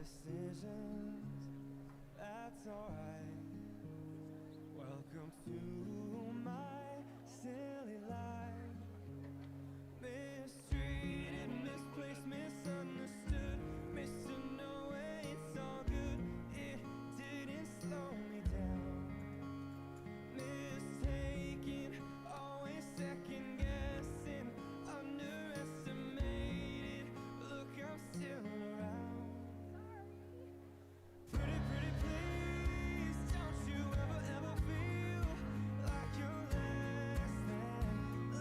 decisions, that's alright. Welcome to my silly life. Mistreated, misplaced, misunderstood, missing no way, it's all good. It didn't slow me down. Mistaken, always second guessing, underestimated. Look, I'm still around. Pretty, pretty please, don't you ever, ever feel like you're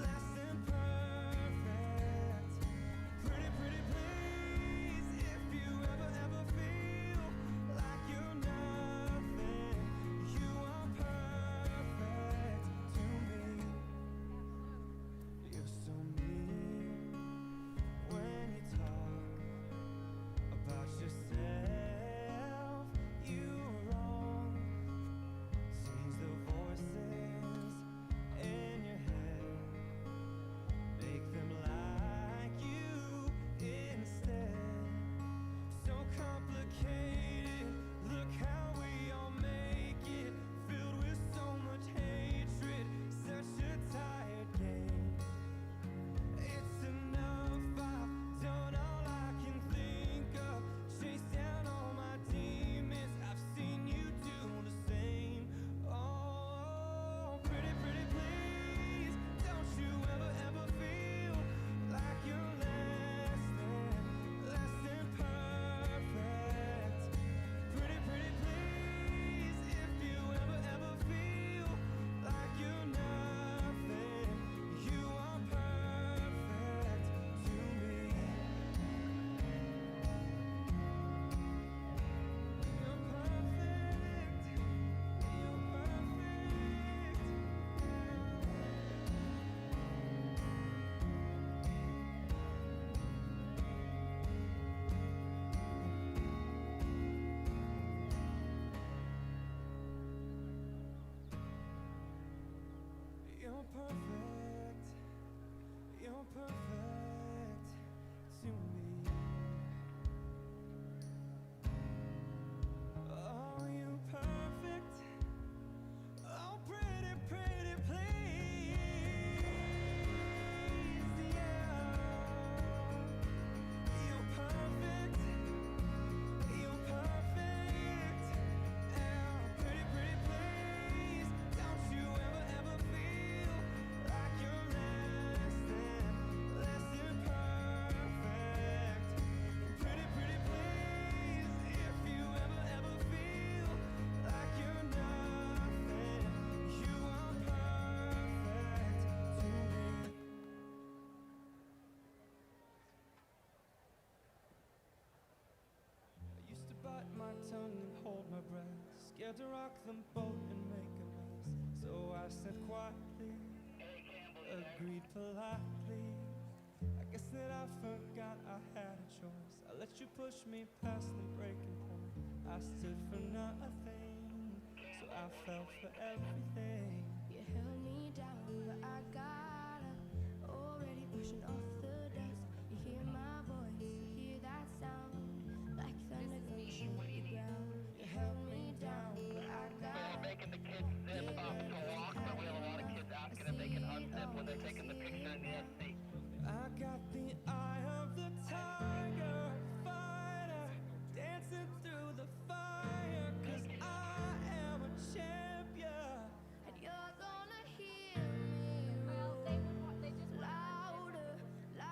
less than perfect. Pretty, pretty please, if you ever, ever feel like you're nothing, you are perfect to me. You're so mean when you talk about yourself. You're wrong. Change the voices in your head, make them like you instead. So complicated, look how we all make it, filled with so much hatred, such a tired game. It's enough, I've done all I can think of, chased down all my demons, I've seen you do the same. Oh, pretty, pretty please, don't you ever, ever feel like you're less than perfect. Pretty, pretty please, if you ever, ever feel like you're nothing, you are perfect to me. You're perfect. You're perfect. You're perfect. You're perfect to me. Oh, you perfect. Oh, pretty, pretty please. Yeah. You're perfect. You're perfect. Yeah. Pretty, pretty please. Don't you ever, ever feel like you're less than perfect. Pretty, pretty please. If you ever, ever feel like you're nothing, you are perfect to me. I used to bite my tongue and hold my breath, scared to rock the boat and make a mess. So I said quietly, agreed politely. I guess that I forgot I had a choice. I let you push me past the breaking point. I stood for nothing, so I fell for everything. You held me down, but I got up, already pushing off the dust. You hear my voice, you hear that sound, like thunder going through the ground. You held me down, but I got up. Making the kids zip up to walk, but we have a lot of kids asking if they can unzip when they're taking the picture in the SC. I got the eye of the tiger, fighter, dancing through the fire, 'cause I am a champion. And you're gonna hear me roar louder, louder.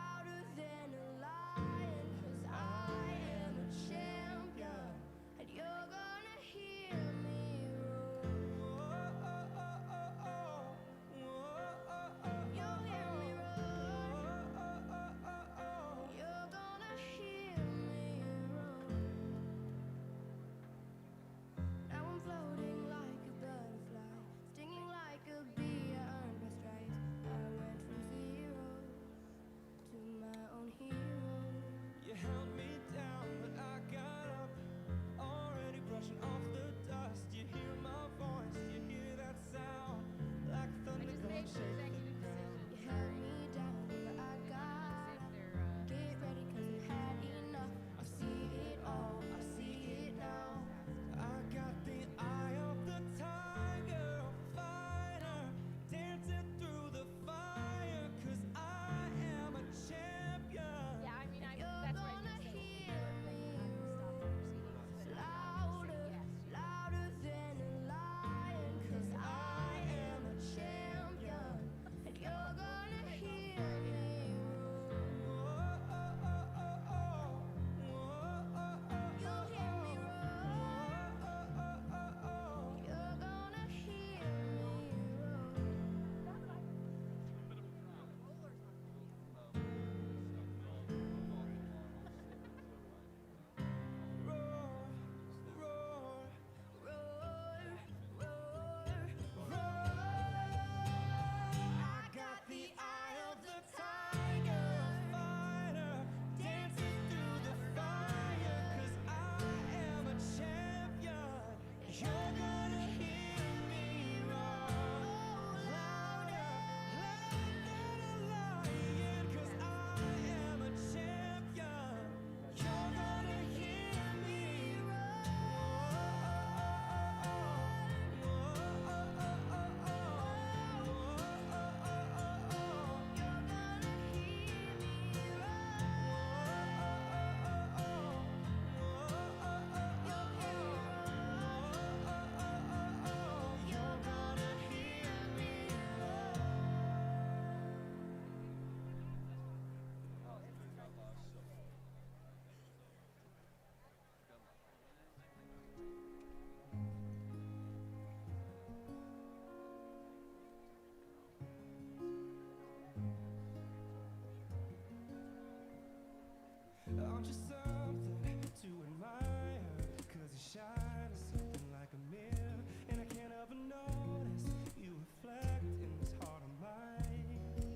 Aren't you something to admire? 'Cause you shine something like a mirror, and I can't help but notice you reflect in this heart of mine.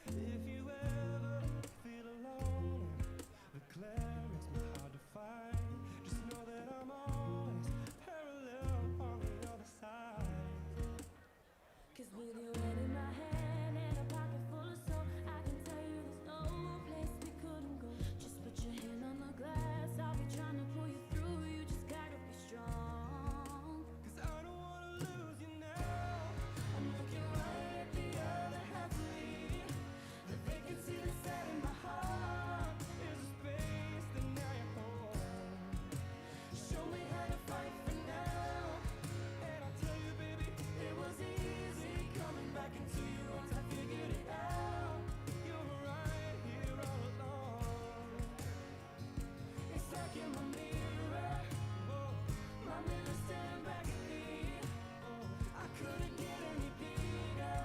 If you ever feel alone and the glare makes me hard to find, just know that I'm always parallel on the other side. 'Cause with your head in my hand and a pocket full of soul, I can tell you there's no place we couldn't go. Just put your hand on the glass, I'll be trying to pull you through. You just gotta be strong. 'Cause I don't wanna lose you now. I'm looking right at the other half of me. The vacancy that's sat in my heart is a space that now you're home. Show me how to fight for now, and I'll tell you, baby, it was easy coming back into you once I figured it out. You're right here all along. It's like in my mirror, oh, my mirror staring back at me. Oh, I couldn't get any bigger,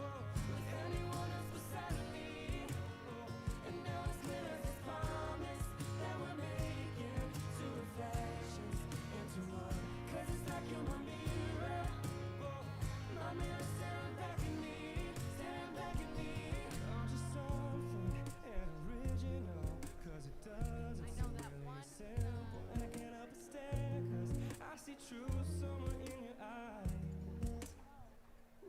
oh, with anyone else beside of me. Oh, and now it's clear as this promise that we're making two reflections into one. 'Cause it's like in my mirror, oh, my mirror staring back at me, staring back at me. Aren't you something and original? 'Cause it does, it's really simple, and I can't help but stare, 'cause I see truth somewhere in your eyes.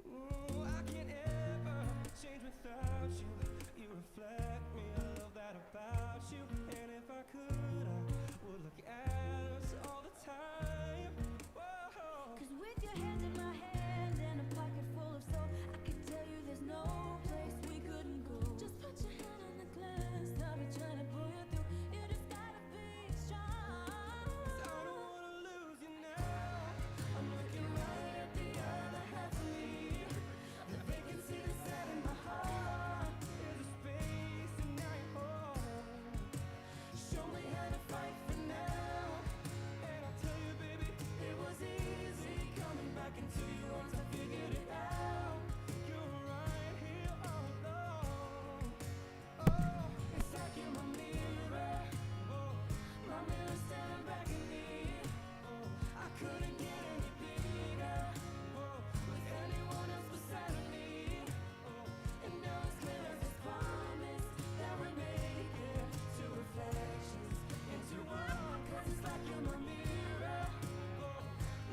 Ooh, I can't ever change without you. You reflect me, I love that about you. And if I could, I would look at us all the time. Whoa. 'Cause with your hand in my hand and a pocket full of soul, I can tell you there's no place we couldn't go. Just put your hand on the glass, I'll be trying to pull you through. You just gotta be strong. 'Cause I don't wanna lose you now. I'm looking right at the other half of me. The vacancy that's sat in my heart is a space, and now you're home. Show me how to fight for now, and I'll tell you, baby, it was easy coming back into you once I figured it out. You're right here all along. Oh, it's like in my mirror, oh, my mirror staring back at me. Oh, I couldn't get any bigger, oh, with anyone else beside of me. Oh, and now it's clear as this promise that we're making two reflections into one. 'Cause it's like in my mirror, oh,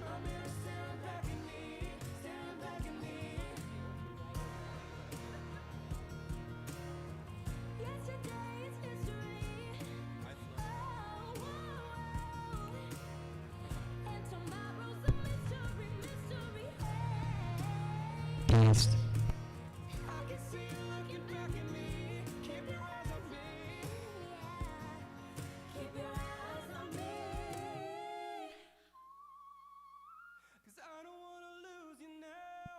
my mirror staring back at me, staring back at me. Yesterday's history. Oh, and tomorrow's a mystery, mystery. Hey. Test. I can see you looking back at me. Keep your eyes on me. Keep your eyes on me. 'Cause I don't wanna lose you now.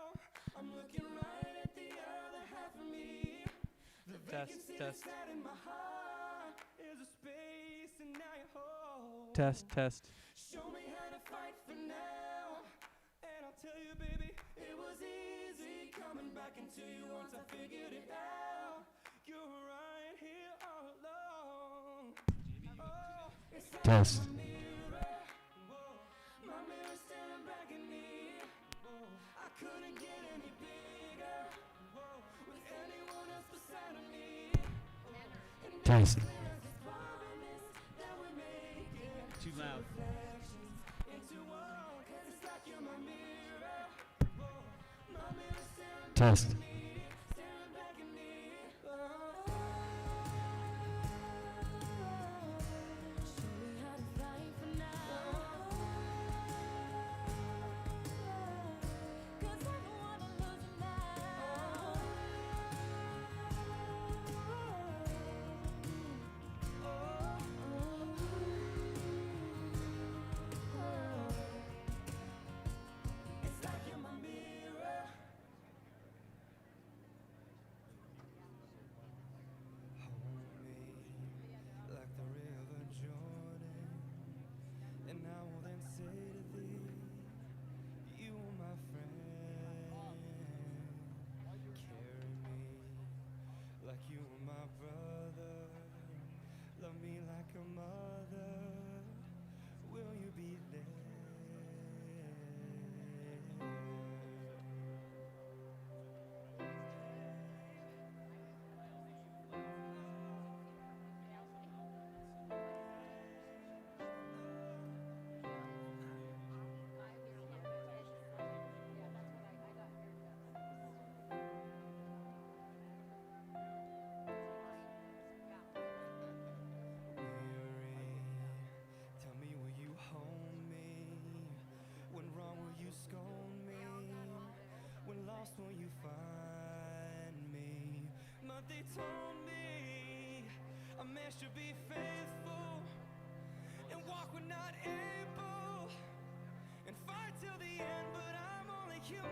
I'm looking right at the other half of me. The vacancy that's sat in my heart is a space, and now you're home. Test. Show me how to fight for now, and I'll tell you, baby, it was easy coming back into you once I figured it out. You're right here all along. Oh, it's like Test. my mirror, whoa, my mirror staring back at me. Oh, I couldn't get any bigger, whoa, with anyone else beside of me. Oh, and now Test. it's clear as this promise that we're making Too loud. reflections into one. 'Cause it's like you're my mirror, whoa, my mirror staring back Test. at me, staring back at me. Oh. Show me how to fight for now. 'Cause I don't wanna lose you now. It's like you're my mirror, but they told me a man should be faithful and walk when not able and fight till the end, but I'm only human.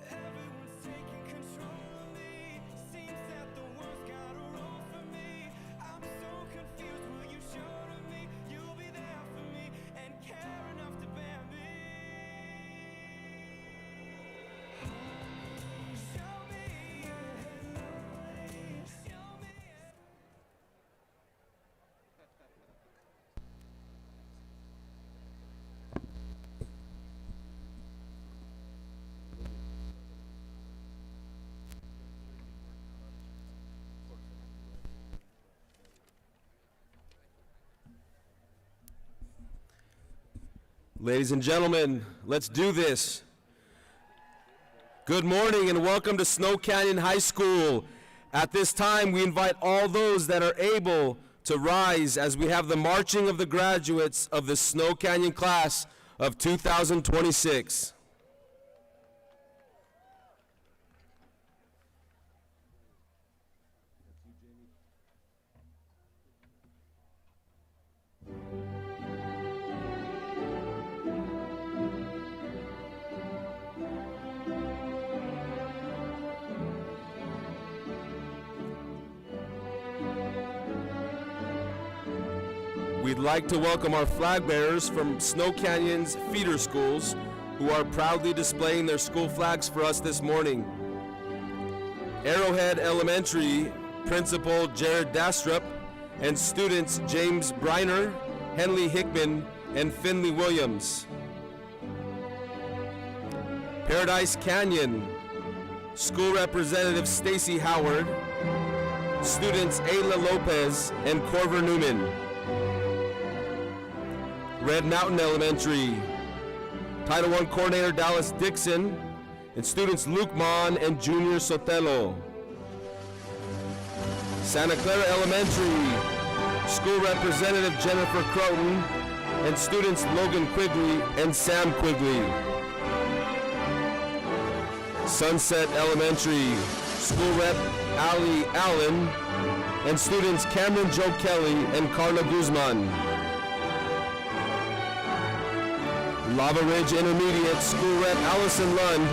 Everyone's taking control of me. Seems that the world's got a role for me. I'm so confused. Will you show to me? You'll be there for me and care enough to bear me. Show me, show me. Ladies and gentlemen, let's do this. Good morning and welcome to Snow Canyon High School. At this time, we invite all those that are able to rise as we have the marching of the graduates of the Snow Canyon class of 2026. We'd like to welcome our flag bearers from Snow Canyon's feeder schools who are proudly displaying their school flags for us this morning. Arrowhead Elementary Principal Jared Dastrup and students James Briner, Henley Hickman, and Finley Williams. Paradise Canyon School Representative Stacy Howard, students Ayla Lopez and Corver Newman. Red Mountain Elementary, Title I Coordinator Dallas Dixon, and students Luke Mon and Junior Sotelo. Santa Clara Elementary, School Representative Jennifer Croton, and students Logan Quigley and Sam Quigley. Sunset Elementary, School Rep Ali Allen, and students Cameron Joe Kelly and Carla Guzman. Lava Ridge Intermediate, School Rep Allison Lund,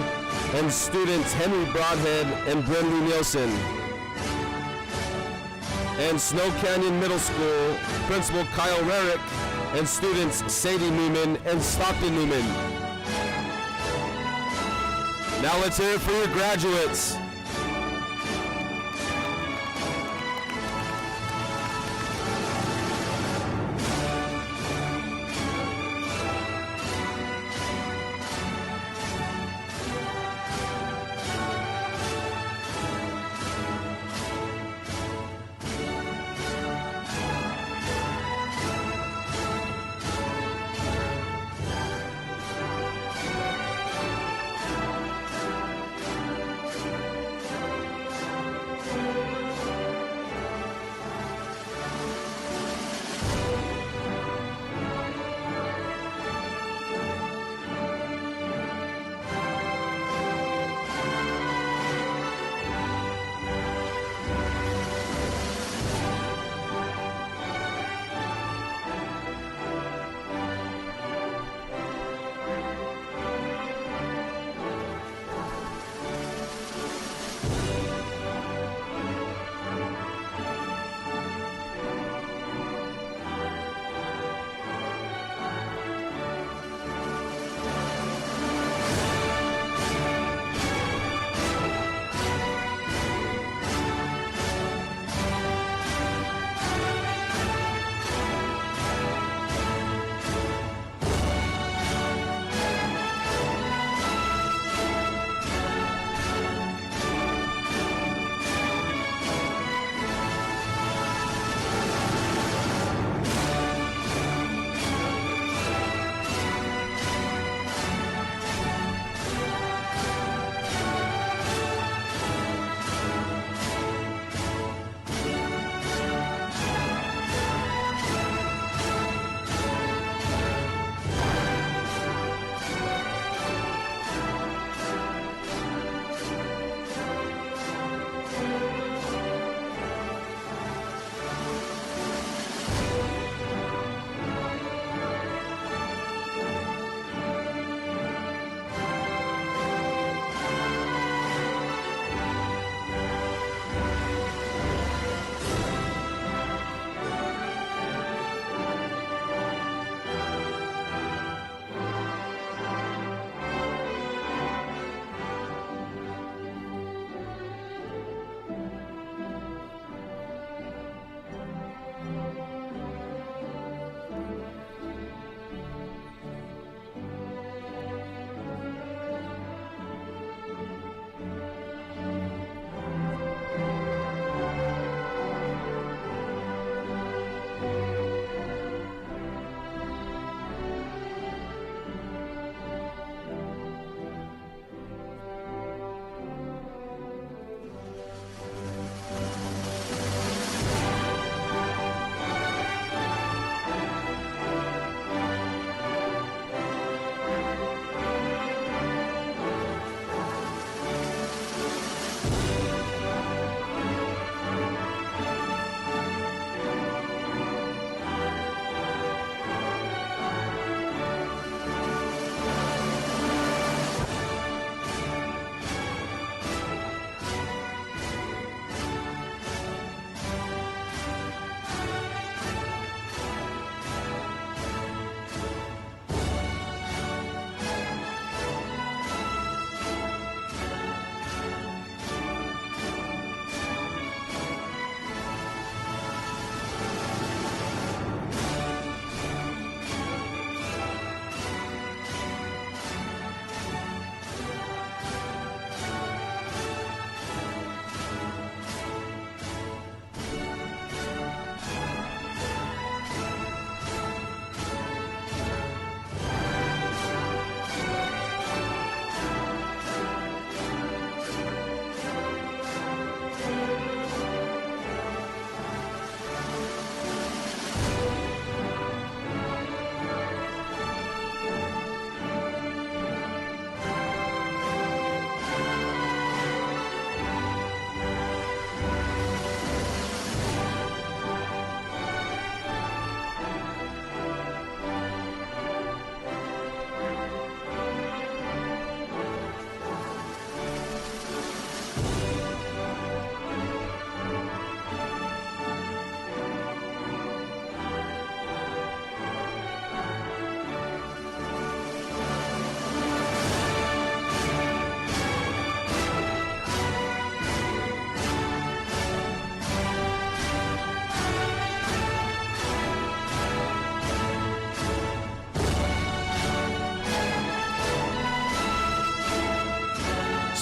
and students Henry Broadhead and Brendan Nielsen. And Snow Canyon Middle School, Principal Kyle Rarick, and students Sadie Newman and Stockton Newman. Now let's hear it for your graduates.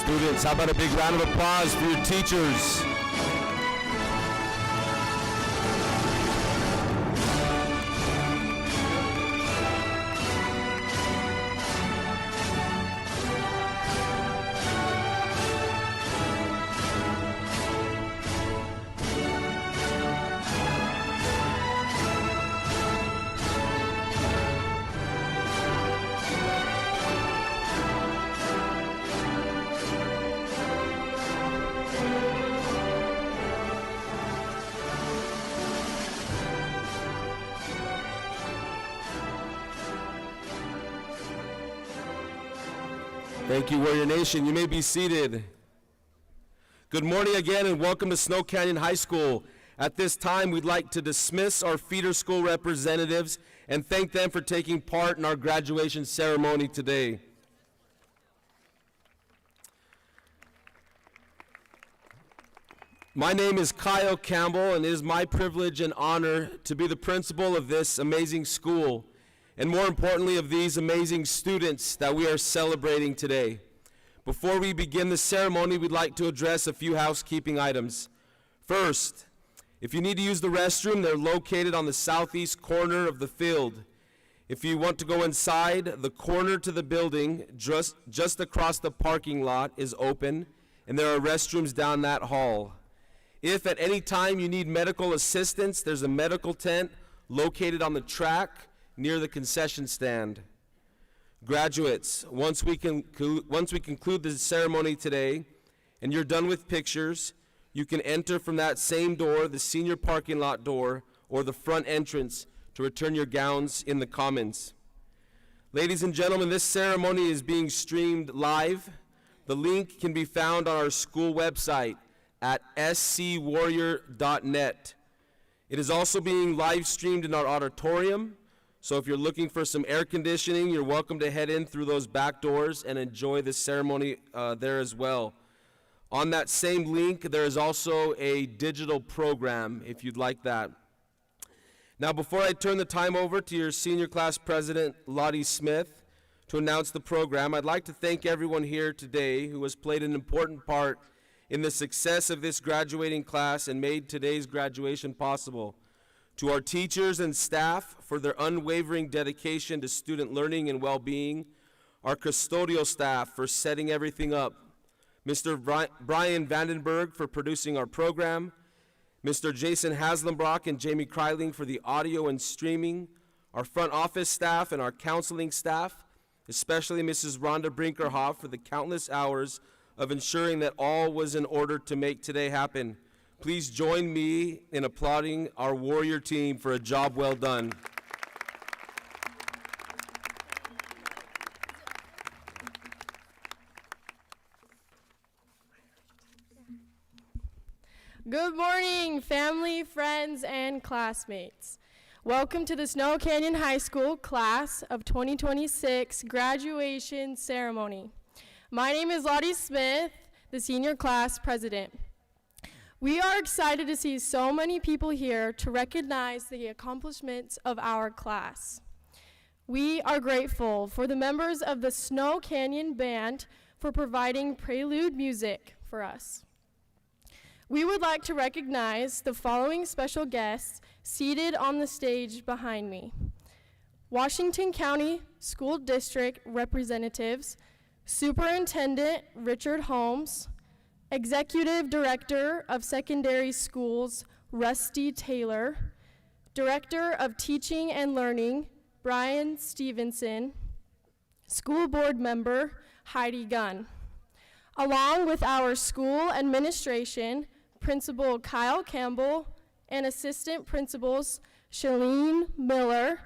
Students, how about a big round of applause for your teachers? Thank you, Warrior Nation. You may be seated. Good morning again and welcome to Snow Canyon High School. At this time, we'd like to dismiss our feeder school representatives and thank them for taking part in our graduation ceremony today. My name is Kyle Campbell, and it is my privilege and honor to be the principal of this amazing school, and more importantly, of these amazing students that we are celebrating today. Before we begin the ceremony, we'd like to address a few housekeeping items. First, if you need to use the restroom, they're located on the southeast corner of the field. If you want to go inside, the corner to the building, just across the parking lot, is open, and there are restrooms down that hall. If at any time you need medical assistance, there's a medical tent located on the track near the concession stand. Graduates, once we conclude the ceremony today and you're done with pictures, you can enter from that same door, the senior parking lot door, or the front entrance to return your gowns in the commons. Ladies and gentlemen, this ceremony is being streamed live. The link can be found on our school website at scwarrior.net. It is also being live streamed in our auditorium. So if you're looking for some air conditioning, you're welcome to head in through those back doors and enjoy the ceremony there as well. On that same link, there is also a digital program if you'd like that. Now, before I turn the time over to your senior class president, Lottie Smith, to announce the program, I'd like to thank everyone here today who has played an important part in the success of this graduating class and made today's graduation possible. To our teachers and staff for their unwavering dedication to student learning and well-being, our custodial staff for setting everything up, Mr. Brian Vandenberg for producing our program, Mr. Jason Haslenbrock and Jamie Kryling for the audio and streaming, our front office staff and our counseling staff, especially Mrs. Rhonda Brinkerhoff for the countless hours of ensuring that all was in order to make today happen. Please join me in applauding our Warrior team for a job well done. Good morning, family, friends, and classmates. Welcome to the Snow Canyon High School Class of 2026 graduation ceremony. My name is Lottie Smith, the senior class president. We are excited to see so many people here to recognize the accomplishments of our class. We are grateful for the members of the Snow Canyon Band for providing Prelude music for us. We would like to recognize the following special guests seated on the stage behind me. Washington County School District representatives, Superintendent Richard Holmes, Executive Director of Secondary Schools, Rusty Taylor, Director of Teaching and Learning, Brian Stevenson, School Board Member, Heidi Gunn, along with our school administration, Principal Kyle Campbell, and Assistant Principals, Shalene Miller,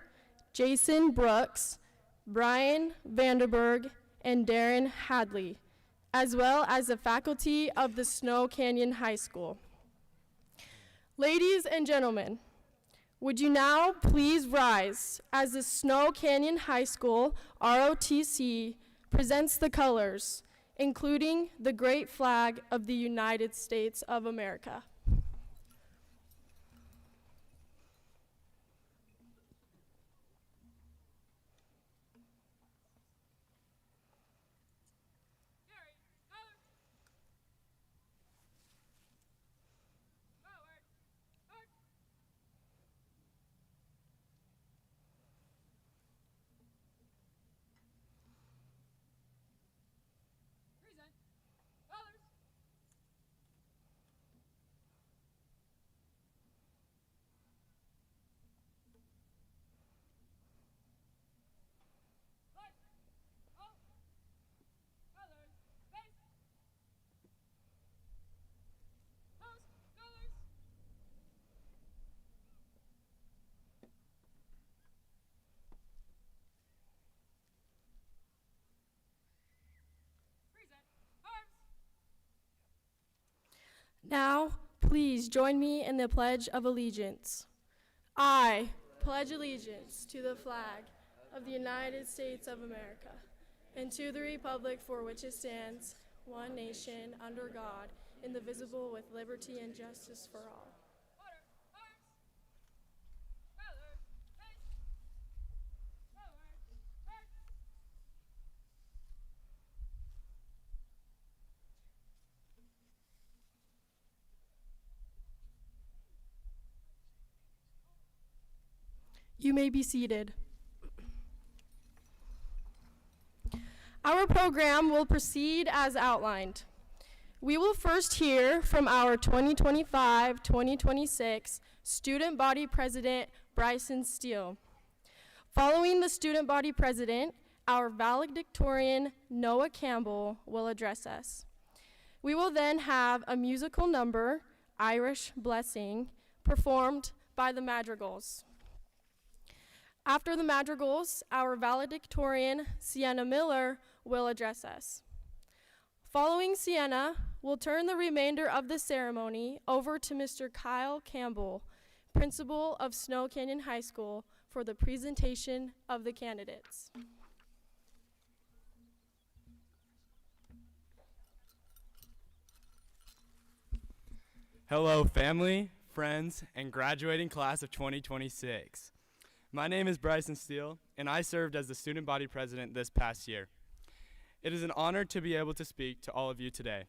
Jason Brooks, Brian Vanderberg, and Darren Hadley, as well as the faculty of the Snow Canyon High School. Ladies and gentlemen, would you now please rise as the Snow Canyon High School ROTC presents the colors, including the great flag of the United States of America. Now, please join me in the Pledge of Allegiance. I pledge allegiance to the flag of the United States of America and to the republic for which it stands, one nation, under God, indivisible, with liberty and justice for all. You may be seated. Our program will proceed as outlined. We will first hear from our 2025-2026 Student Body President, Bryson Steele. Following the Student Body President, our Valedictorian, Noah Campbell, will address us. We will then have a musical number, Irish Blessing, performed by the Madrigals. After the Madrigals, our Valedictorian, Sienna Miller, will address us. Following Sienna, we'll turn the remainder of the ceremony over to Mr. Kyle Campbell, principal of Snow Canyon High School, for the presentation of the candidates. Hello, family, friends, and graduating class of 2026. My name is Bryson Steele, and I served as the student body president this past year. It is an honor to be able to speak to all of you today.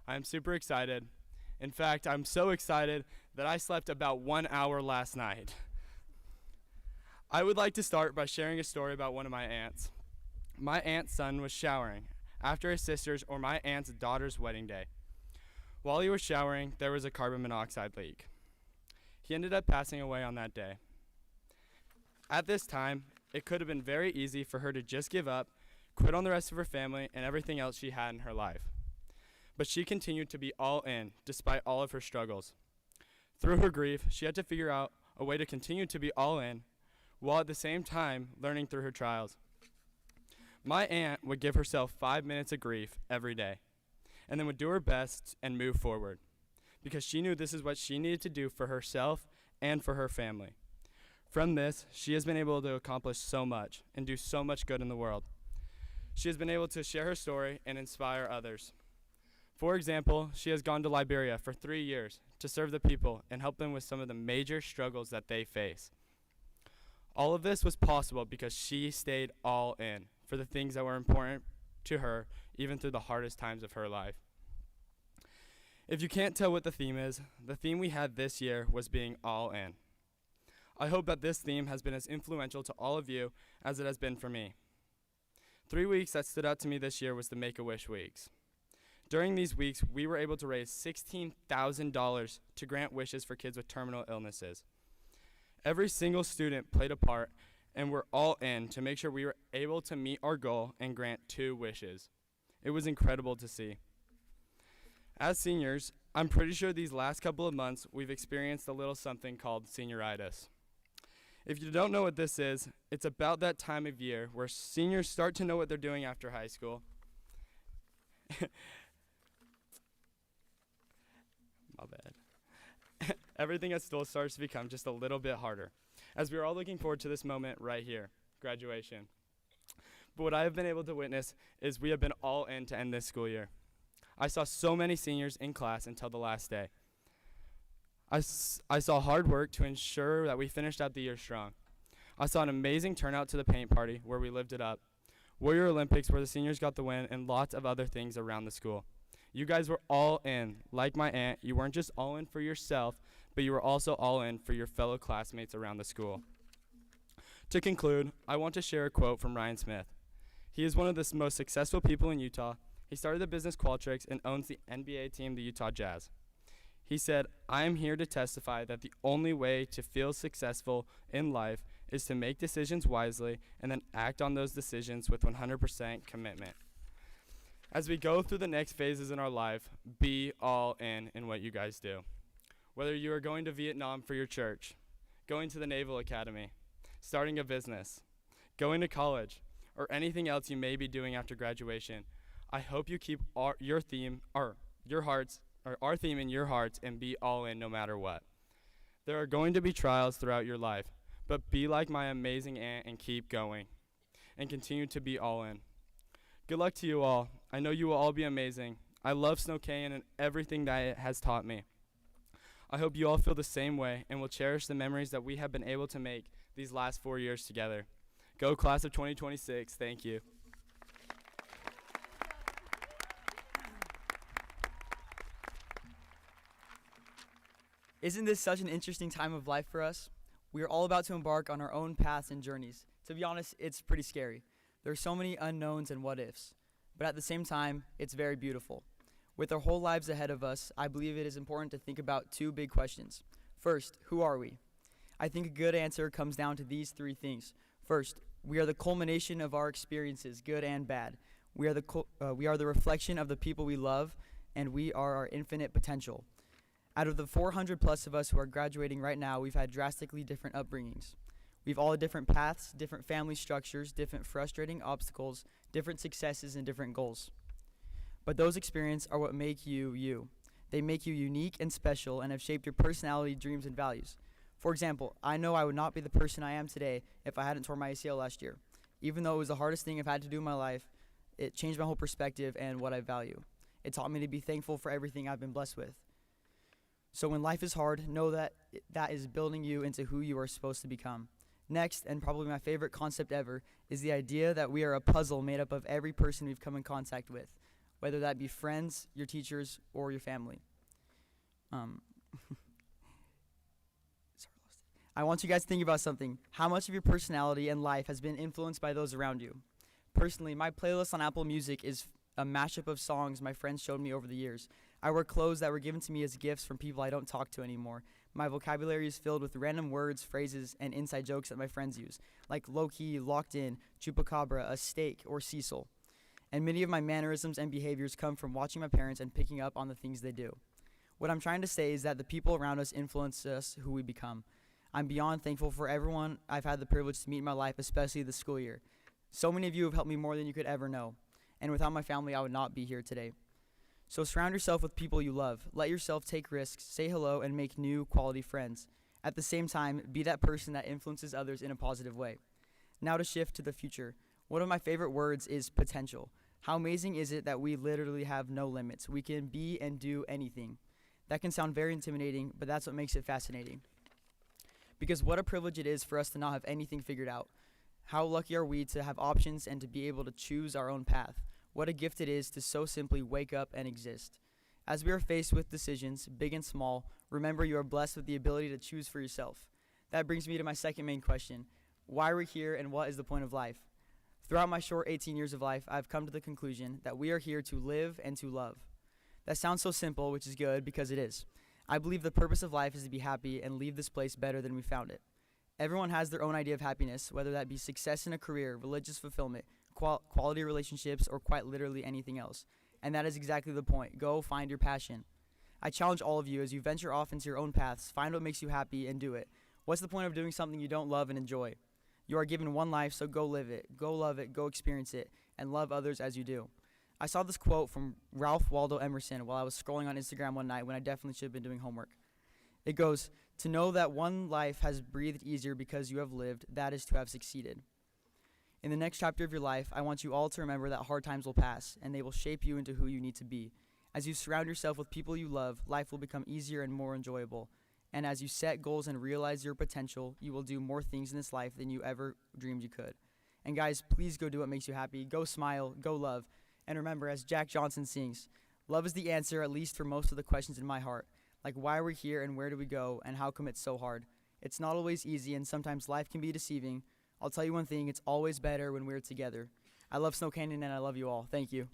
I am super excited. In fact, I'm so excited that I slept about 1 hour last night. I would like to start by sharing a story about one of my aunts. My aunt's son was showering after his sister's or my aunt's daughter's wedding day. While he was showering, there was a carbon monoxide leak. He ended up passing away on that day. At this time, it could have been very easy for her to just give up, quit on the rest of her family and everything else she had in her life. But she continued to be all in, despite all of her struggles. Through her grief, she had to figure out a way to continue to be all in, while at the same time learning through her trials. My aunt would give herself 5 minutes of grief every day, and then would do her best and move forward, because she knew this is what she needed to do for herself and for her family. From this, she has been able to accomplish so much and do so much good in the world. She has been able to share her story and inspire others. For example, she has gone to Liberia for 3 years to serve the people and help them with some of the major struggles that they face. All of this was possible because she stayed all in for the things that were important to her, even through the hardest times of her life. If you can't tell what the theme is, the theme we had this year was being all in. I hope that this theme has been as influential to all of you as it has been for me. 3 weeks that stood out to me this year was the Make-A-Wish weeks. During these weeks, we were able to raise $16,000 to grant wishes for kids with terminal illnesses. Every single student played a part, and we're all in to make sure we were able to meet our goal and grant 2 wishes. It was incredible to see. As seniors, I'm pretty sure these last couple of months we've experienced a little something called senioritis. If you don't know what this is, it's about that time of year where seniors start to know what they're doing after high school. My bad. Everything at school starts to become just a little bit harder, as we are all looking forward to this moment right here, graduation. But what I have been able to witness is we have been all in to end this school year. I saw so many seniors in class until the last day. I saw hard work to ensure that we finished out the year strong. I saw an amazing turnout to the paint party where we lived it up, Warrior Olympics where the seniors got the win, and lots of other things around the school. You guys were all in. Like my aunt, you weren't just all in for yourself, but you were also all in for your fellow classmates around the school. To conclude, I want to share a quote from Ryan Smith. He is one of the most successful people in Utah. He started the business Qualtrics and owns the NBA team, the Utah Jazz. He said, "I am here to testify that the only way to feel successful in life is to make decisions wisely and then act on those decisions with 100% commitment." As we go through the next phases in our life, be all in what you guys do. Whether you are going to Vietnam for your church, going to the Naval Academy, starting a business, going to college, or anything else you may be doing after graduation, I hope you keep your hearts our theme in your hearts and be all in no matter what. There are going to be trials throughout your life, but be like my amazing aunt and keep going and continue to be all in. Good luck to you all. I know you will all be amazing. I love Snow Canyon and everything that it has taught me. I hope you all feel the same way and will cherish the memories that we have been able to make these last 4 years together. Go class of 2026. Thank you. Isn't this such an interesting time of life for us? We are all about to embark on our own paths and journeys. To be honest, it's pretty scary. There are so many unknowns and what ifs, but at the same time, it's very beautiful. With our whole lives ahead of us, I believe it is important to think about two big questions. First, who are we? I think a good answer comes down to these three things. First, we are the culmination of our experiences, good and bad. We are the reflection of the people we love, and we are our infinite potential. Out of the 400 plus of us who are graduating right now, we've had drastically different upbringings. We've all had different paths, different family structures, different frustrating obstacles, different successes, and different goals. But those experiences are what make you, you. They make you unique and special and have shaped your personality, dreams, and values. For example, I know I would not be the person I am today if I hadn't torn my ACL last year. Even though it was the hardest thing I've had to do in my life, it changed my whole perspective and what I value. It taught me to be thankful for everything I've been blessed with. So when life is hard, know that that is building you into who you are supposed to become. Next, and probably my favorite concept ever, is the idea that we are a puzzle made up of every person we've come in contact with, whether that be friends, your teachers, or your family. I want you guys to think about something. How much of your personality and life has been influenced by those around you? Personally, my playlist on Apple Music is a mashup of songs my friends showed me over the years. I wear clothes that were given to me as gifts from people I don't talk to anymore. My vocabulary is filled with random words, phrases, and inside jokes that my friends use, like low-key, locked in, chupacabra, a steak, or Cecil. And many of my mannerisms and behaviors come from watching my parents and picking up on the things they do. What I'm trying to say is that the people around us influence us who we become. I'm beyond thankful for everyone I've had the privilege to meet in my life, especially this school year. So many of you have helped me more than you could ever know. And without my family, I would not be here today. So surround yourself with people you love. Let yourself take risks, say hello, and make new quality friends. At the same time, be that person that influences others in a positive way. Now to shift to the future. One of my favorite words is potential. How amazing is it that we literally have no limits? We can be and do anything. That can sound very intimidating, but that's what makes it fascinating. Because what a privilege it is for us to not have anything figured out. How lucky are we to have options and to be able to choose our own path? What a gift it is to so simply wake up and exist. As we are faced with decisions, big and small, remember you are blessed with the ability to choose for yourself. That brings me to my second main question. Why are we here and what is the point of life? Throughout my short 18 years of life, I've come to the conclusion that we are here to live and to love. That sounds so simple, which is good because it is. I believe the purpose of life is to be happy and leave this place better than we found it. Everyone has their own idea of happiness, whether that be success in a career, religious fulfillment, quality relationships, or quite literally anything else. And that is exactly the point. Go find your passion. I challenge all of you as you venture off into your own paths, find what makes you happy and do it. What's the point of doing something you don't love and enjoy? You are given one life, so go live it, go love it, go experience it, and love others as you do. I saw this quote from Ralph Waldo Emerson while I was scrolling on Instagram one night when I definitely should have been doing homework. It goes, "To know that one life has breathed easier because you have lived, that is to have succeeded." In the next chapter of your life, I want you all to remember that hard times will pass, and they will shape you into who you need to be. As you surround yourself with people you love, life will become easier and more enjoyable. And as you set goals and realize your potential, you will do more things in this life than you ever dreamed you could. And guys, please go do what makes you happy. Go smile, go love. And remember, as Jack Johnson sings, love is the answer, at least for most of the questions in my heart. Like, why are we here and where do we go and how come it's so hard? It's not always easy and sometimes life can be deceiving. I'll tell you one thing, it's always better when we're together. I love Snow Canyon and I love you all. Thank you.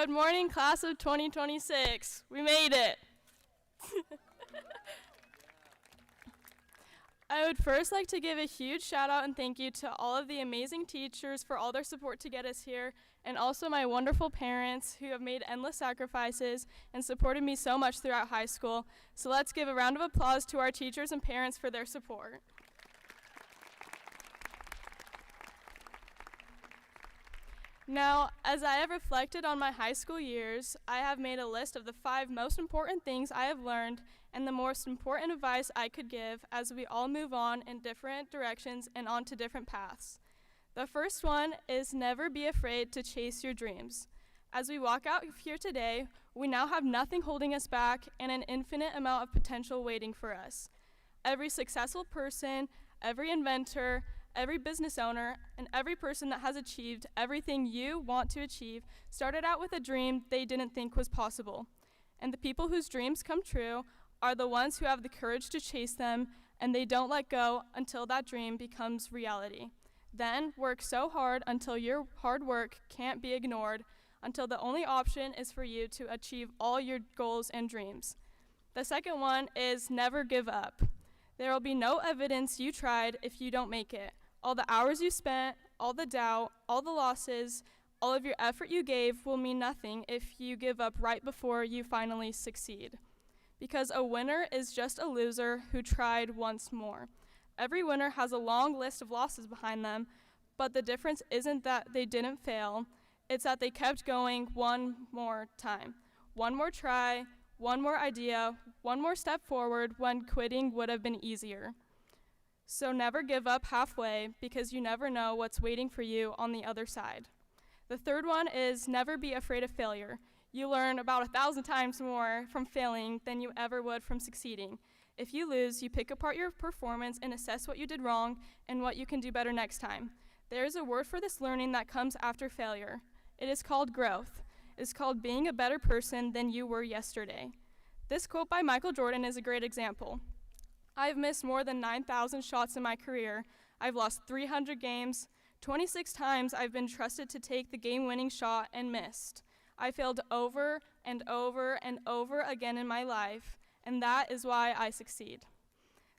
Good morning, class of 2026. We made it. I would first like to give a huge shout out and thank you to all of the amazing teachers for all their support to get us here, and also my wonderful parents who have made endless sacrifices and supported me so much throughout high school. So let's give a round of applause to our teachers and parents for their support. Now, as I have reflected on my high school years, I have made a list of the 5 most important things I have learned and the most important advice I could give as we all move on in different directions and onto different paths. The first one is never be afraid to chase your dreams. As we walk out here today, we now have nothing holding us back and an infinite amount of potential waiting for us. Every successful person, every inventor, every business owner, and every person that has achieved everything you want to achieve started out with a dream they didn't think was possible. And the people whose dreams come true are the ones who have the courage to chase them, and they don't let go until that dream becomes reality. Then work so hard until your hard work can't be ignored, until the only option is for you to achieve all your goals and dreams. The second one is never give up. There will be no evidence you tried if you don't make it. All the hours you spent, all the doubt, all the losses, all of your effort you gave will mean nothing if you give up right before you finally succeed. Because a winner is just a loser who tried once more. Every winner has a long list of losses behind them, but the difference isn't that they didn't fail, it's that they kept going one more time. One more try, one more idea, one more step forward when quitting would have been easier. So never give up halfway, because you never know what's waiting for you on the other side. The third one is never be afraid of failure. You learn about 1,000 times more from failing than you ever would from succeeding. If you lose, you pick apart your performance and assess what you did wrong and what you can do better next time. There is a word for this learning that comes after failure. It is called growth. It is called being a better person than you were yesterday. This quote by Michael Jordan is a great example. I've missed more than 9,000 shots in my career. I've lost 300 games. 26 times I've been trusted to take the game-winning shot and missed. I failed over and over and over again in my life, and that is why I succeed.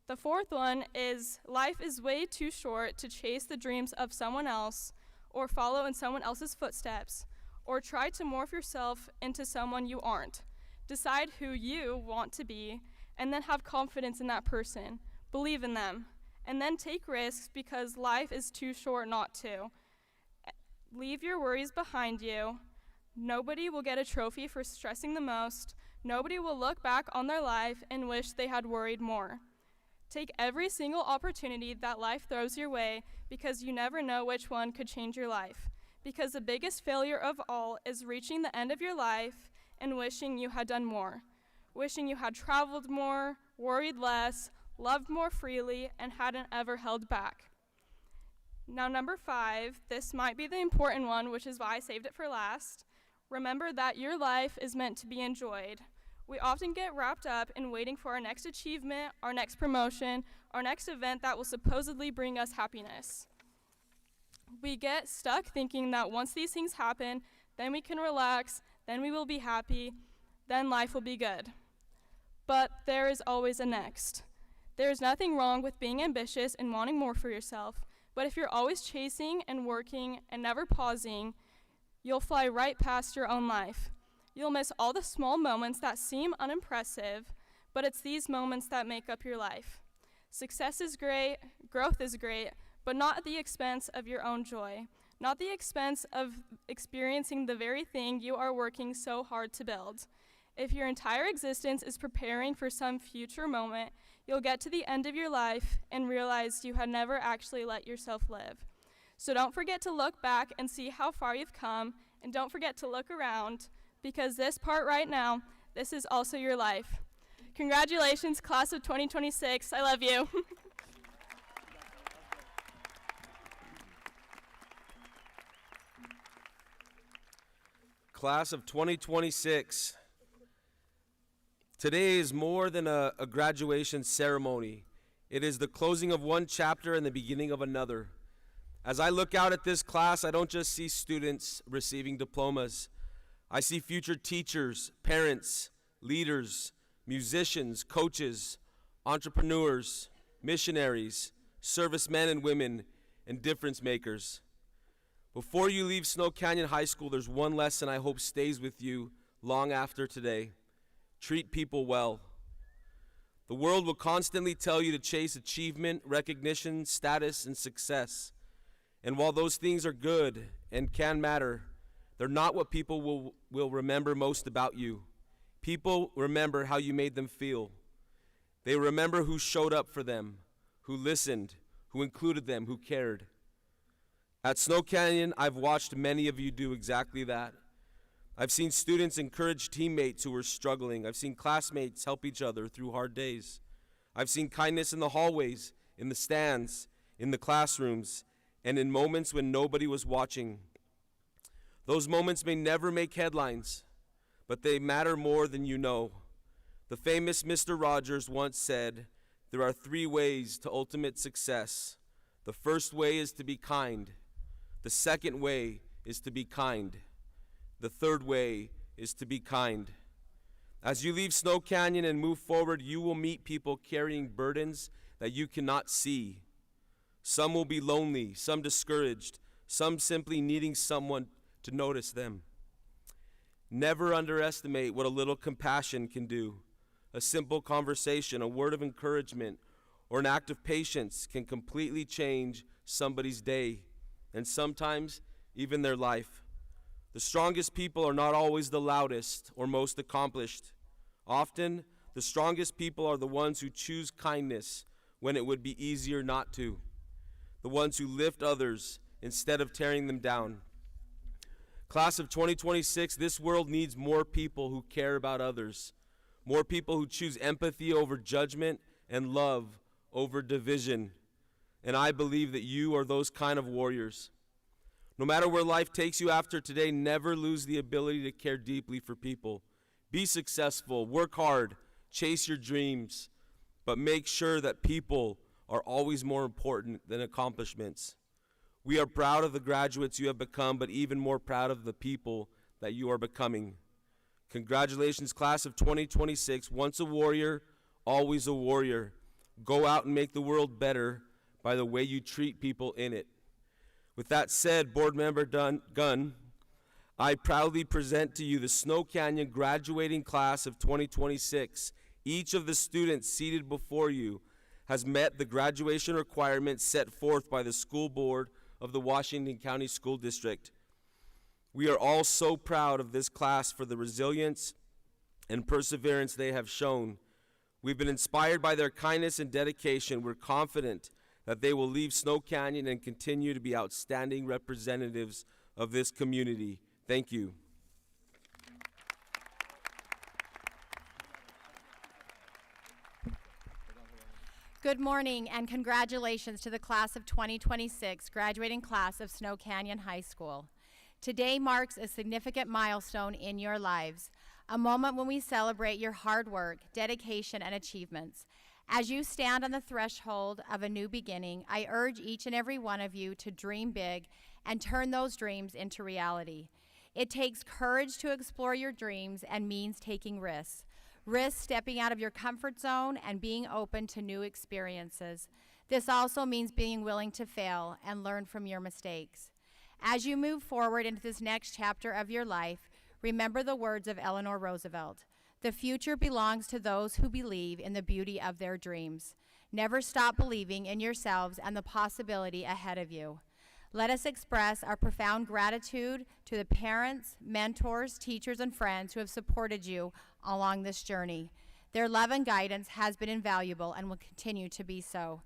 The fourth one is life is way too short to chase the dreams of someone else or follow in someone else's footsteps or try to morph yourself into someone you aren't. Decide who you want to be and then have confidence in that person. Believe in them. And then take risks because life is too short not to. Leave your worries behind you. Nobody will get a trophy for stressing the most. Nobody will look back on their life and wish they had worried more. Take every single opportunity that life throws your way because you never know which one could change your life. Because the biggest failure of all is reaching the end of your life and wishing you had done more. Wishing you had traveled more, worried less, loved more freely, and hadn't ever held back. Now, number 5, this might be the important one, which is why I saved it for last. Remember that your life is meant to be enjoyed. We often get wrapped up in waiting for our next achievement, our next promotion, our next event that will supposedly bring us happiness. We get stuck thinking that once these things happen, then we can relax, then we will be happy, then life will be good. But there is always a next. There is nothing wrong with being ambitious and wanting more for yourself, but if you're always chasing and working and never pausing, you'll fly right past your own life. You'll miss all the small moments that seem unimpressive, but it's these moments that make up your life. Success is great, growth is great, but not at the expense of your own joy, not the expense of experiencing the very thing you are working so hard to build. If your entire existence is preparing for some future moment, you'll get to the end of your life and realize you had never actually let yourself live. So don't forget to look back and see how far you've come, and don't forget to look around, because this part right now, this is also your life. Congratulations, class of 2026. I love you. Class of 2026. Today is more than a graduation ceremony. It is the closing of one chapter and the beginning of another. As I look out at this class, I don't just see students receiving diplomas. I see future teachers, parents, leaders, musicians, coaches, entrepreneurs, missionaries, servicemen and women, and difference makers. Before you leave Snow Canyon High School, there's one lesson I hope stays with you long after today. Treat people well. The world will constantly tell you to chase achievement, recognition, status, and success. And while those things are good and can matter, they're not what people will remember most about you. People remember how you made them feel. They remember who showed up for them, who listened, who included them, who cared. At Snow Canyon, I've watched many of you do exactly that. I've seen students encourage teammates who were struggling. I've seen classmates help each other through hard days. I've seen kindness in the hallways, in the stands, in the classrooms, and in moments when nobody was watching. Those moments may never make headlines, but they matter more than you know. The famous Mr. Rogers once said, "There are 3 ways to ultimate success. The first way is to be kind. The second way is to be kind. The third way is to be kind." As you leave Snow Canyon and move forward, you will meet people carrying burdens that you cannot see. Some will be lonely, some discouraged, some simply needing someone to notice them. Never underestimate what a little compassion can do. A simple conversation, a word of encouragement, or an act of patience can completely change somebody's day, and sometimes even their life. The strongest people are not always the loudest or most accomplished. Often, the strongest people are the ones who choose kindness when it would be easier not to. The ones who lift others instead of tearing them down. Class of 2026, this world needs more people who care about others. More people who choose empathy over judgment and love over division. And I believe that you are those kind of warriors. No matter where life takes you after today, never lose the ability to care deeply for people. Be successful, work hard, chase your dreams, but make sure that people are always more important than accomplishments. We are proud of the graduates you have become, but even more proud of the people that you are becoming. Congratulations, class of 2026. Once a warrior, always a warrior. Go out and make the world better by the way you treat people in it. With that said, Board Member Gunn, I proudly present to you the Snow Canyon graduating class of 2026. Each of the students seated before you has met the graduation requirements set forth by the school board of the Washington County School District. We are all so proud of this class for the resilience and perseverance they have shown. We've been inspired by their kindness and dedication. We're confident that they will leave Snow Canyon and continue to be outstanding representatives of this community. Thank you. Good morning and congratulations to the class of 2026, graduating class of Snow Canyon High School. Today marks a significant milestone in your lives, a moment when we celebrate your hard work, dedication, and achievements. As you stand on the threshold of a new beginning, I urge each and every one of you to dream big and turn those dreams into reality. It takes courage to explore your dreams and means taking risks. Risk stepping out of your comfort zone and being open to new experiences. This also means being willing to fail and learn from your mistakes. As you move forward into this next chapter of your life, remember the words of Eleanor Roosevelt. The future belongs to those who believe in the beauty of their dreams. Never stop believing in yourselves and the possibility ahead of you. Let us express our profound gratitude to the parents, mentors, teachers, and friends who have supported you along this journey. Their love and guidance has been invaluable and will continue to be so.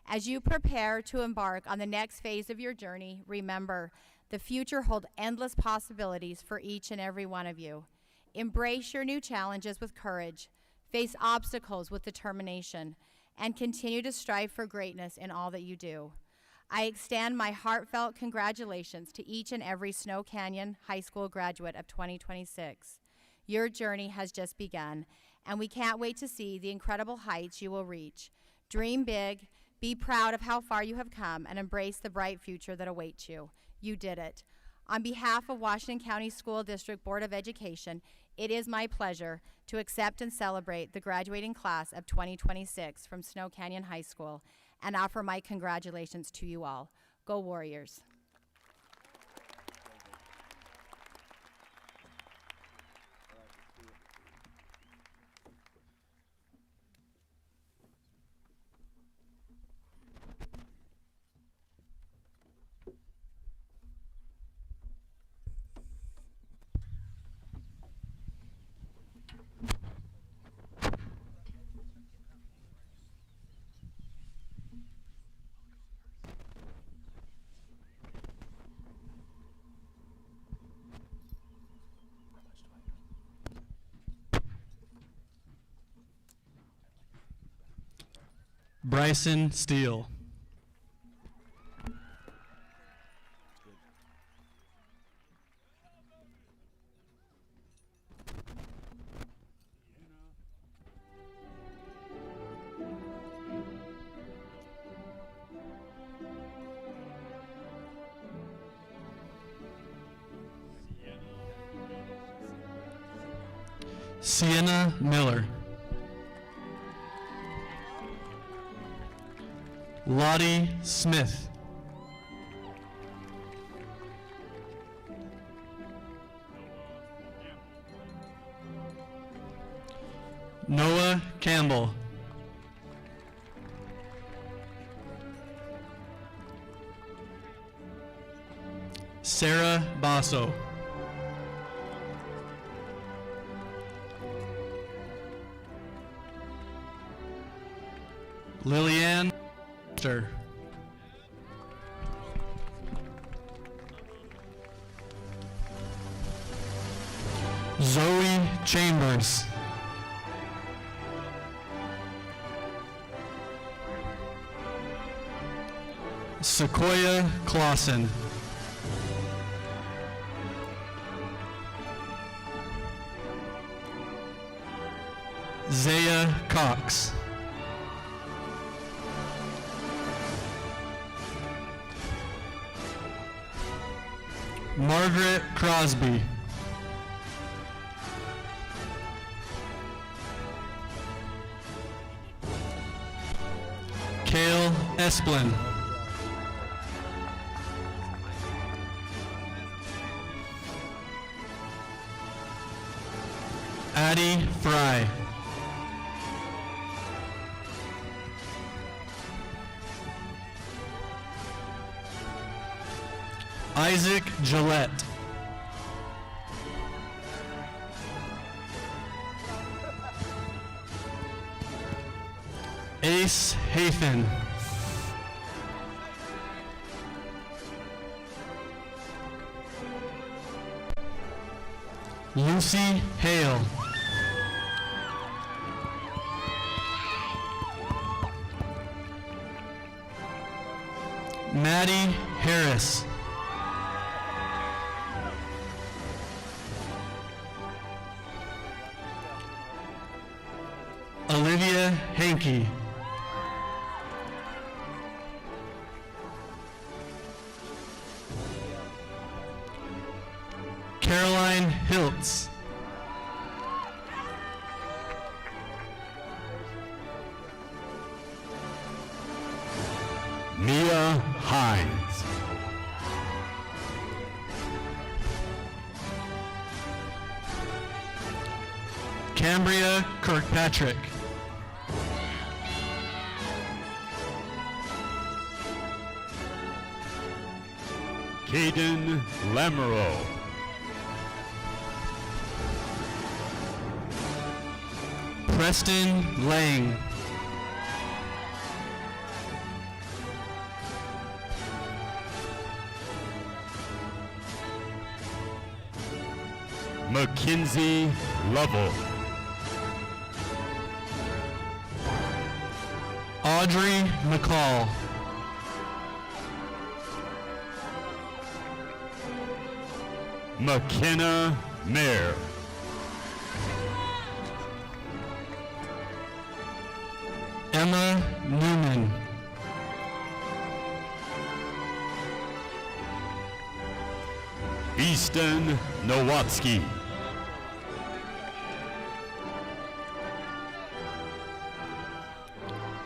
As you prepare to embark on the next phase of your journey, remember, the future holds endless possibilities for each and every one of you. Embrace your new challenges with courage, face obstacles with determination, and continue to strive for greatness in all that you do. I extend my heartfelt congratulations to each and every Snow Canyon High School graduate of 2026. Your journey has just begun, and we can't wait to see the incredible heights you will reach. Dream big, be proud of how far you have come, and embrace the bright future that awaits you. You did it. On behalf of Washington County School District Board of Education, it is my pleasure to accept and celebrate the graduating class of 2026 from Snow Canyon High School and offer my congratulations to you all. Go Warriors! Bryson Steele. Sienna Miller. Lottie Smith. Noah Campbell. Sarah Basso. Lillian Foster. Zoe Chambers. Sequoia Clausen. Zaya Cox. Margaret Crosby. Kale Esplin. Addie Fry. Isaac Gillette. Ace Hafen. Lucy Hale. Maddie Harris. Olivia Hankey. Caroline Hiltz. Mia Hines. Cambria Kirkpatrick. Caden Lamoureux. Preston Lang. Mackenzie Lovell. Audrey McCall. McKenna Mayer. Emma Newman. Easton Nowatzki.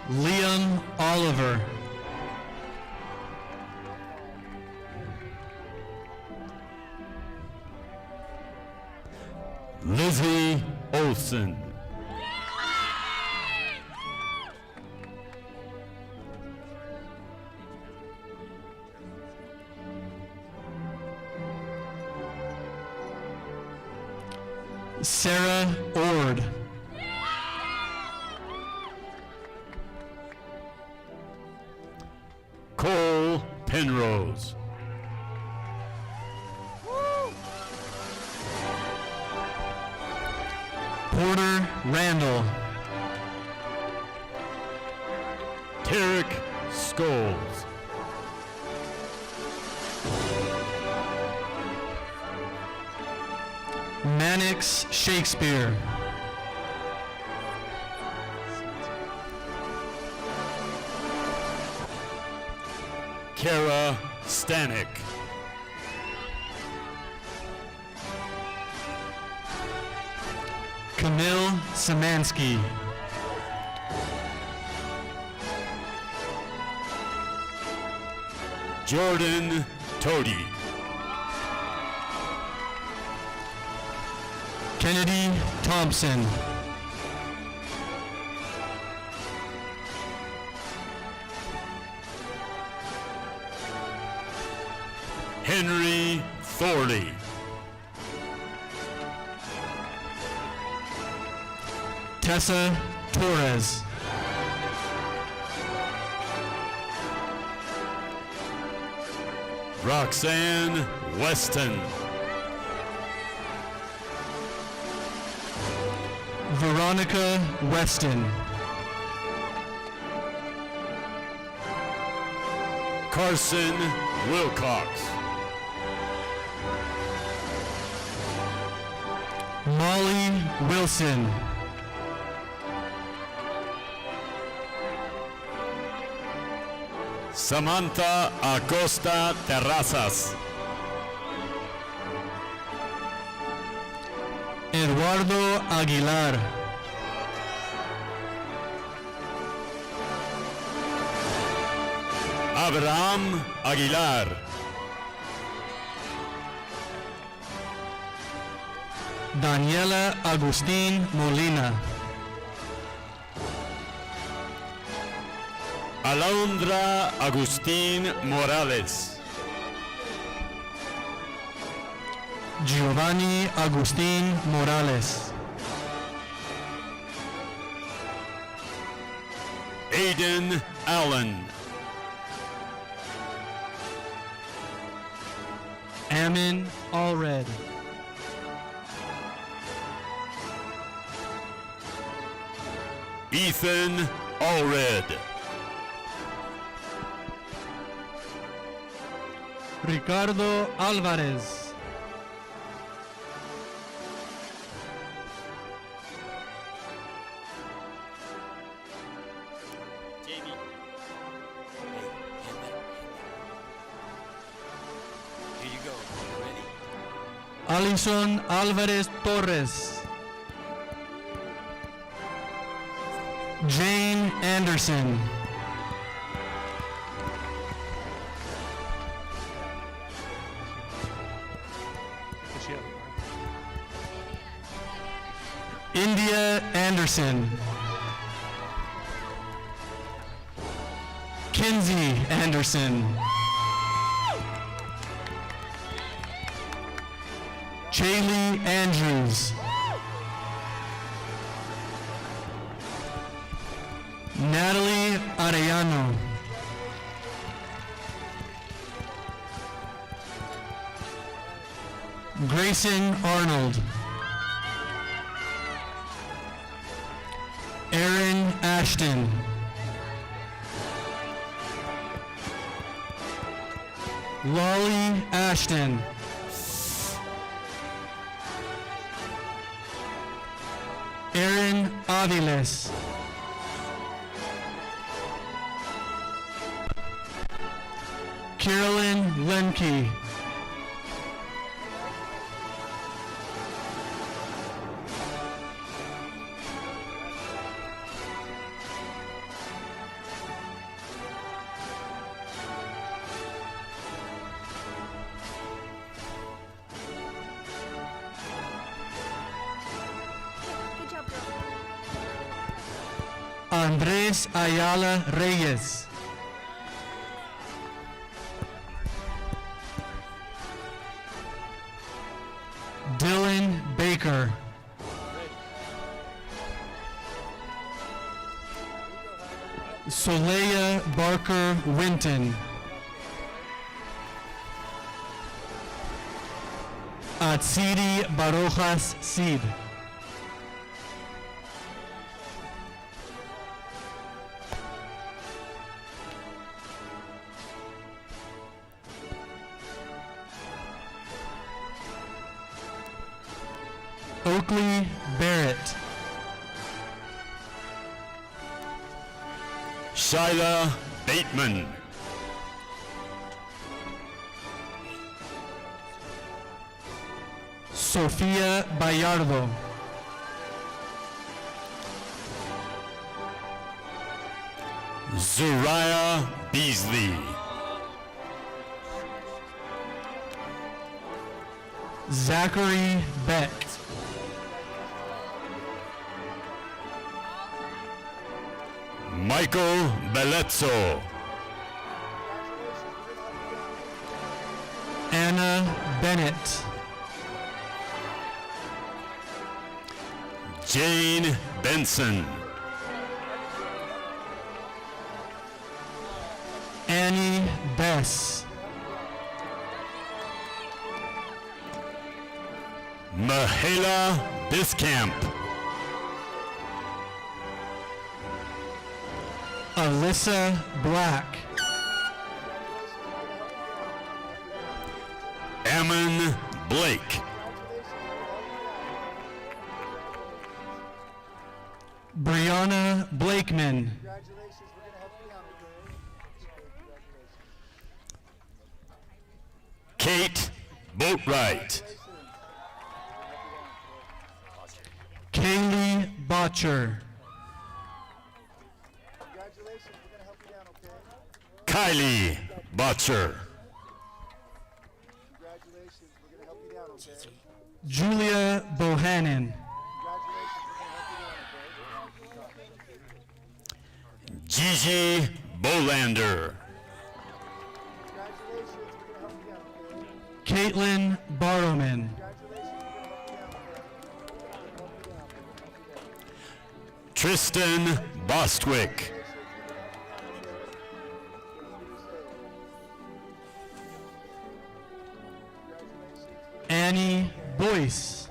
Liam Oliver. Lizzie Olson. Sarah Ord. Cole Penrose. Porter Randall. Tarek Scholes. Mannix Shakespeare. Kara Stanek. Camille Samansky. Jordan Tody. Kennedy Thompson. Henry Thorley. Tessa Torres. Roxanne Weston. Veronica Weston. Carson Wilcox. Molly Wilson. Samantha Acosta Terrazas. Eduardo Aguilar. Abraham Aguilar. Daniela Agustín Molina. Alondra Agustín Morales. Giovanni Agustín Morales. Aiden Allen. Ammon Allred. Ethan Allred. Ricardo Alvarez. Alison Alvarez Torres. Jane Anderson. India Anderson. Kinsey Anderson. Chaylee Andrews. Natalie Arellano. Grayson Arnold. Aaron Ashton. Lolly Ashton. Aaron Aviles. Carolyn Lemke. Andres Ayala Reyes. Dylan Baker. Soleya Barker Winton. Atsiri Barojas Cid. Oakley Barrett. Shyla Bateman. Sofia Bayardo. Zuriah Beasley. Zachary Beck. Michael Bellezzo. Anna Bennett. Jane Benson. Annie Bess. Mahela Biscamp. Alyssa Black. Ammon Blake. Brianna Blakeman. Kate Boatwright. Kaylee Botcher. Kylie Botcher. Julia Bohannon. Gigi Bolander. Caitlin Barrowman. Tristan Bostwick. Annie Boyce.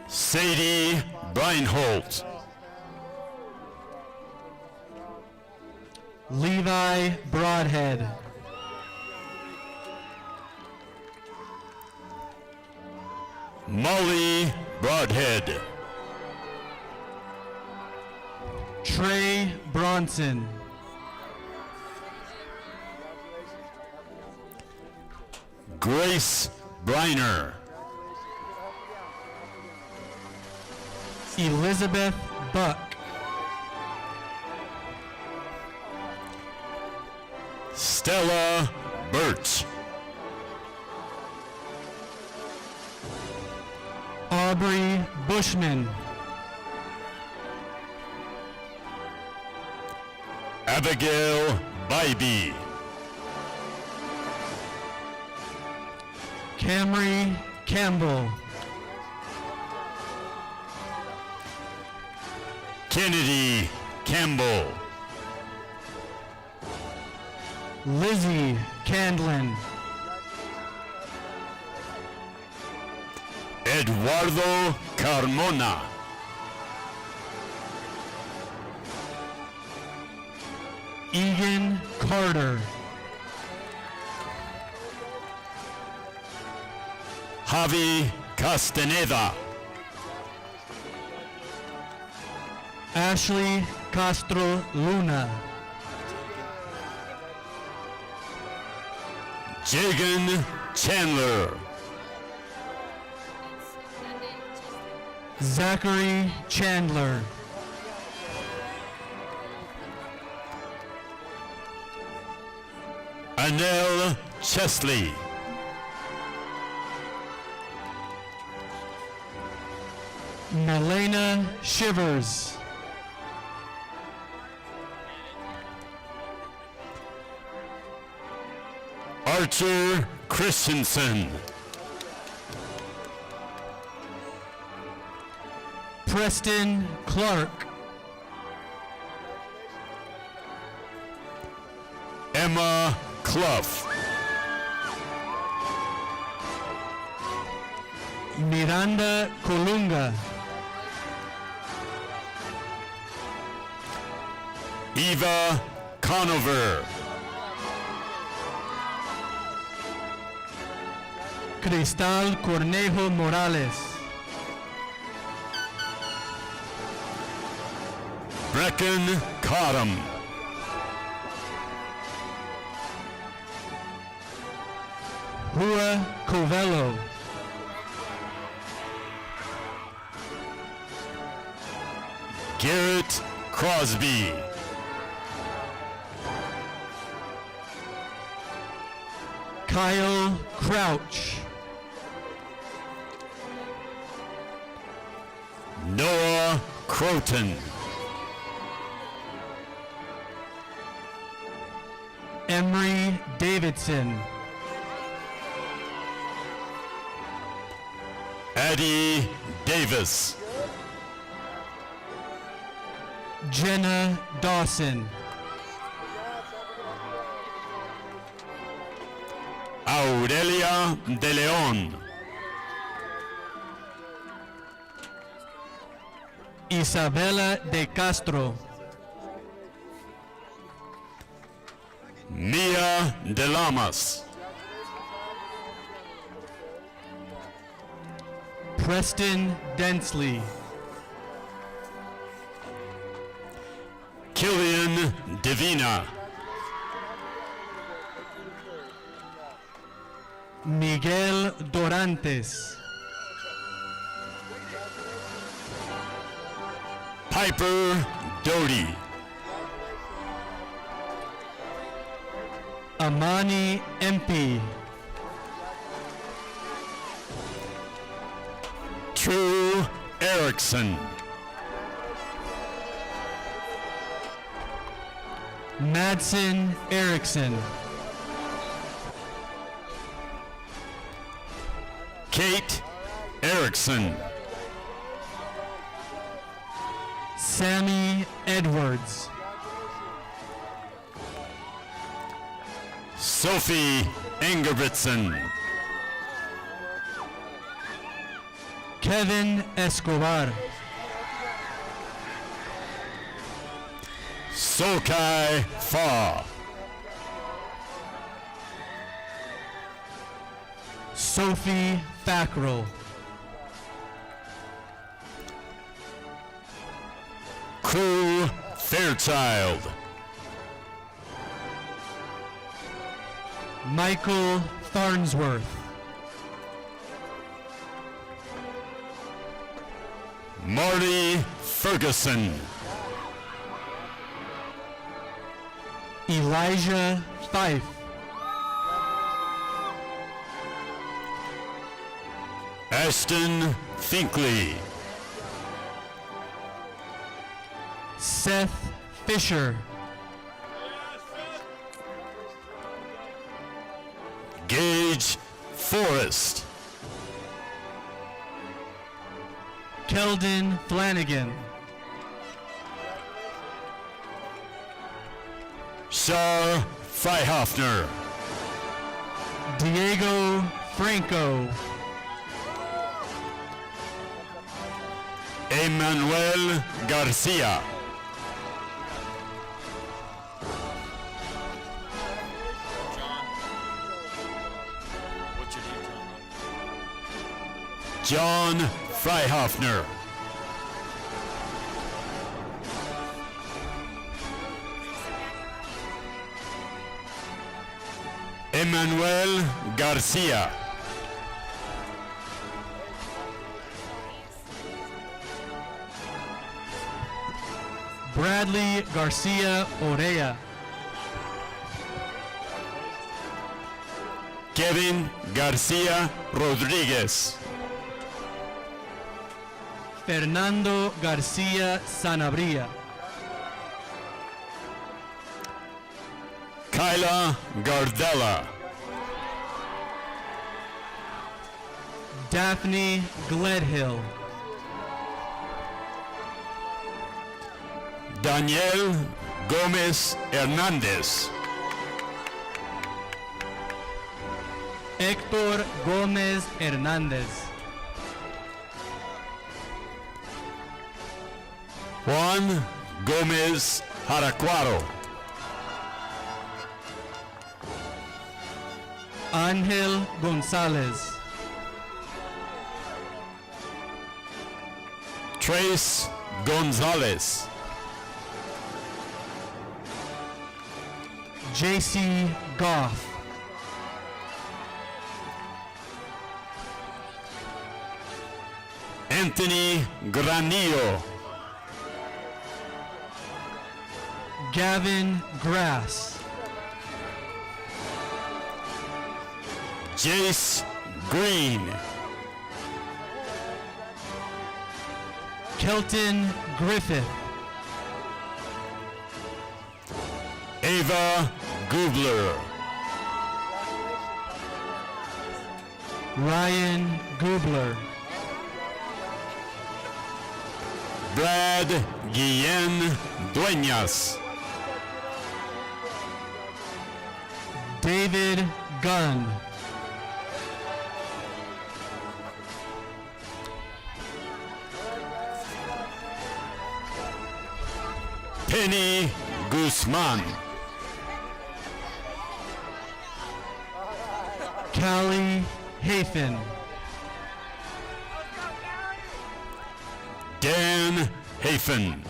Sadie Breinholt. Levi Broadhead. Molly Broadhead. Trey Bronson. Grace Briner. Elizabeth Buck. Stella Birch. Aubrey Bushman. Abigail Bybee. Camry Campbell. Kennedy Campbell. Lizzie Candlin. Eduardo Carmona. Egan Carter. Javi Castaneda. Ashley Castro Luna. Jagan Chandler. Zachary Chandler. Anel Chesley. Milena Shivers. Archer Christensen. Preston Clark. Emma Clough. Miranda Colunga. Eva Conover. Cristal Cornejo Morales. Brecken Cottam. Hua Covello. Garrett Crosby. Kyle Crouch. Noah Croton. Emery Davidson. Addie Davis. Jenna Dawson. Aurelia de Leon. Isabela de Castro. Mia de Lamas. Preston Densley. Killian Divina. Miguel Dorantes. Piper Doty. Amani MP. True Erickson. Madsen Erickson. Kate Erickson. Sammy Edwards. Sophie Engerbritsen. Kevin Escobar. Sokai Fa. Sophie Fackrell. Crew Fairchild. Michael Farnsworth. Marty Ferguson. Elijah Fife. Ashton Finkley. Seth Fisher. Gage Forrest. Keldon Flanagan. Shar Freihafner. Diego Franco. Emmanuel Garcia. John Freihafner. Emmanuel Garcia. Bradley Garcia Orea. Kevin Garcia Rodriguez. Fernando Garcia Sanabria. Kyla Gardella. Daphne Gledhill. Daniel Gomez Hernandez. Héctor Gómez Hernández. Juan Gomez Jaracuaro. Ángel González. Trace Gonzalez. JC Goff. Anthony Granillo. Gavin Grass. Jace Green. Kelton Griffith. Ava Gubler. Ryan Gubler. Brad Guillen Dueñas. David Gunn. Penny Guzman. Callie Hafen. Dan Hafen.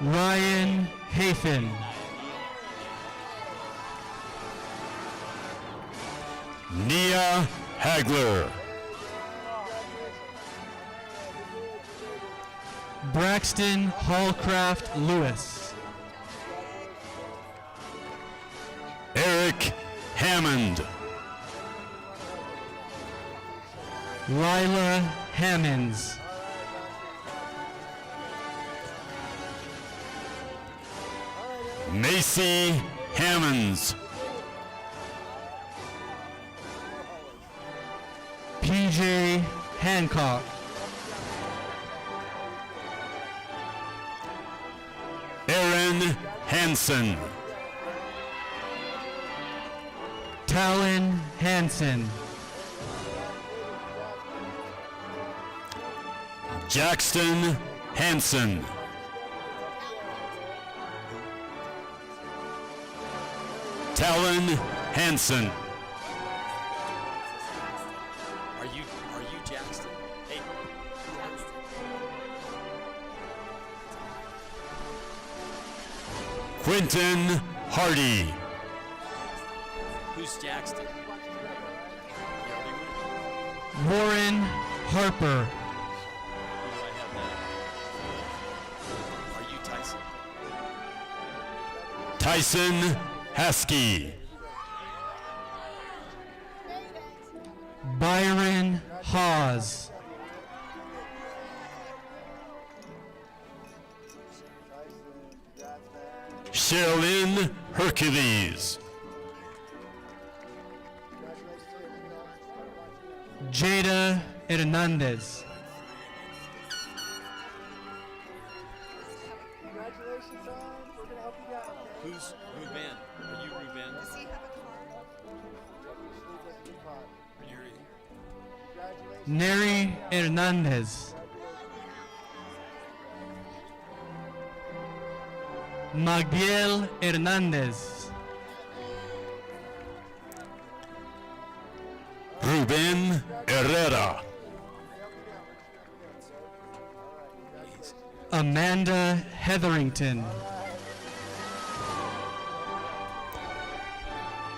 Ryan Hafen. Nia Hagler. Braxton Hallcraft Lewis. Eric Hammond. Lila Hammonds. Macy Hammonds. PJ Hancock. Aaron Hansen. Talon Hansen. Jackson Hansen. Talon Hansen. Are you Jackson? Hey. Quentin Hardy. Who's Jackson? Warren Harper. Who do I have now? Are you Tyson? Tyson Haskey. Byron Hawes. Sherilyn Hercules. Jada Hernandez. Who's Ruben? Are you Ruben? Neri Hernandez. Magdiel Hernandez. Ruben Herrera. Amanda Hetherington.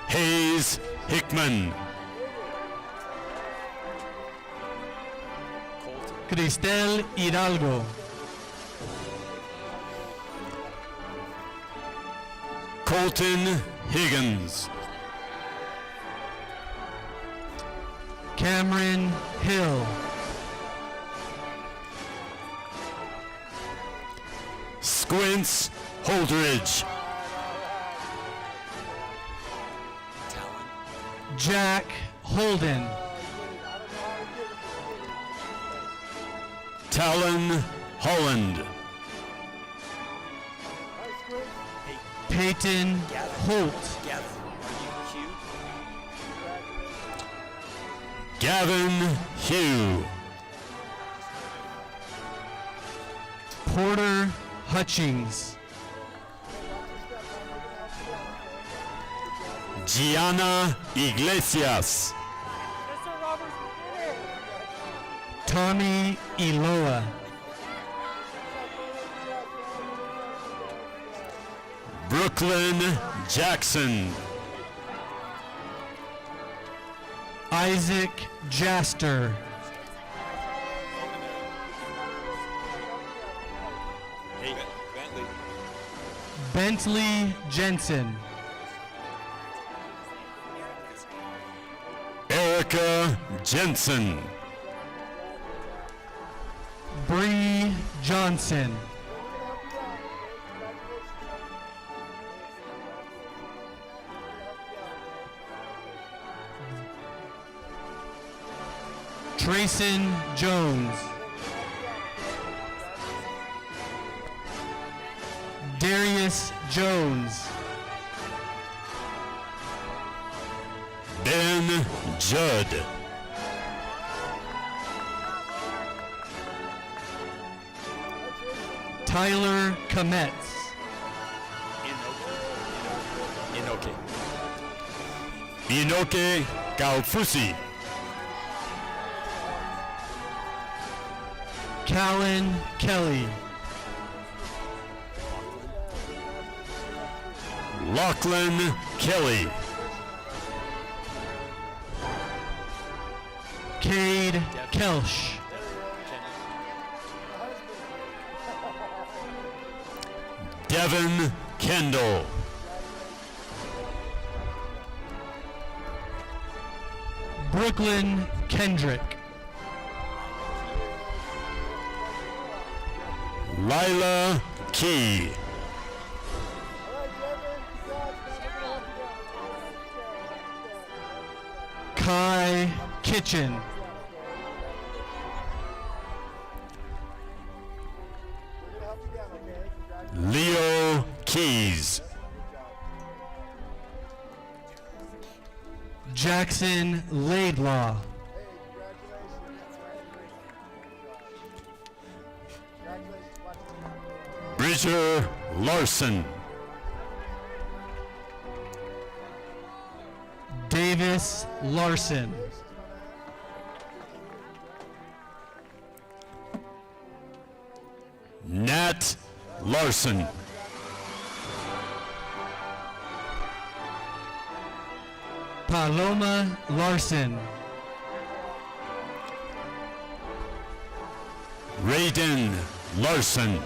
Hayes Hickman. Cristel Hidalgo. Colton Higgins. Cameron Hill. Squints Holdridge. Jack Holden. Talon Holland. Peyton Holt. Gavin Hugh. Porter Hutchings. Gianna Iglesias. Tommy Eloa. Brooklyn Jackson. Isaac Jaster. Hey, Bentley. Bentley Jensen. Erica Jensen. Bree Johnson. Trayson Jones. Darius Jones. Ben Judd. Tyler Kometz. Inoke. Inoke Kaufusi. Callan Kelly. Lachlan Kelly. Cade Kelsch. Devin Kendall. Brooklyn Kendrick. Lila Key. Kai Kitchen. Leo Keys. Jackson Laidlaw. Bridger Larson. Davis Larson. Nat Larson. Paloma Larson. Raiden Larson.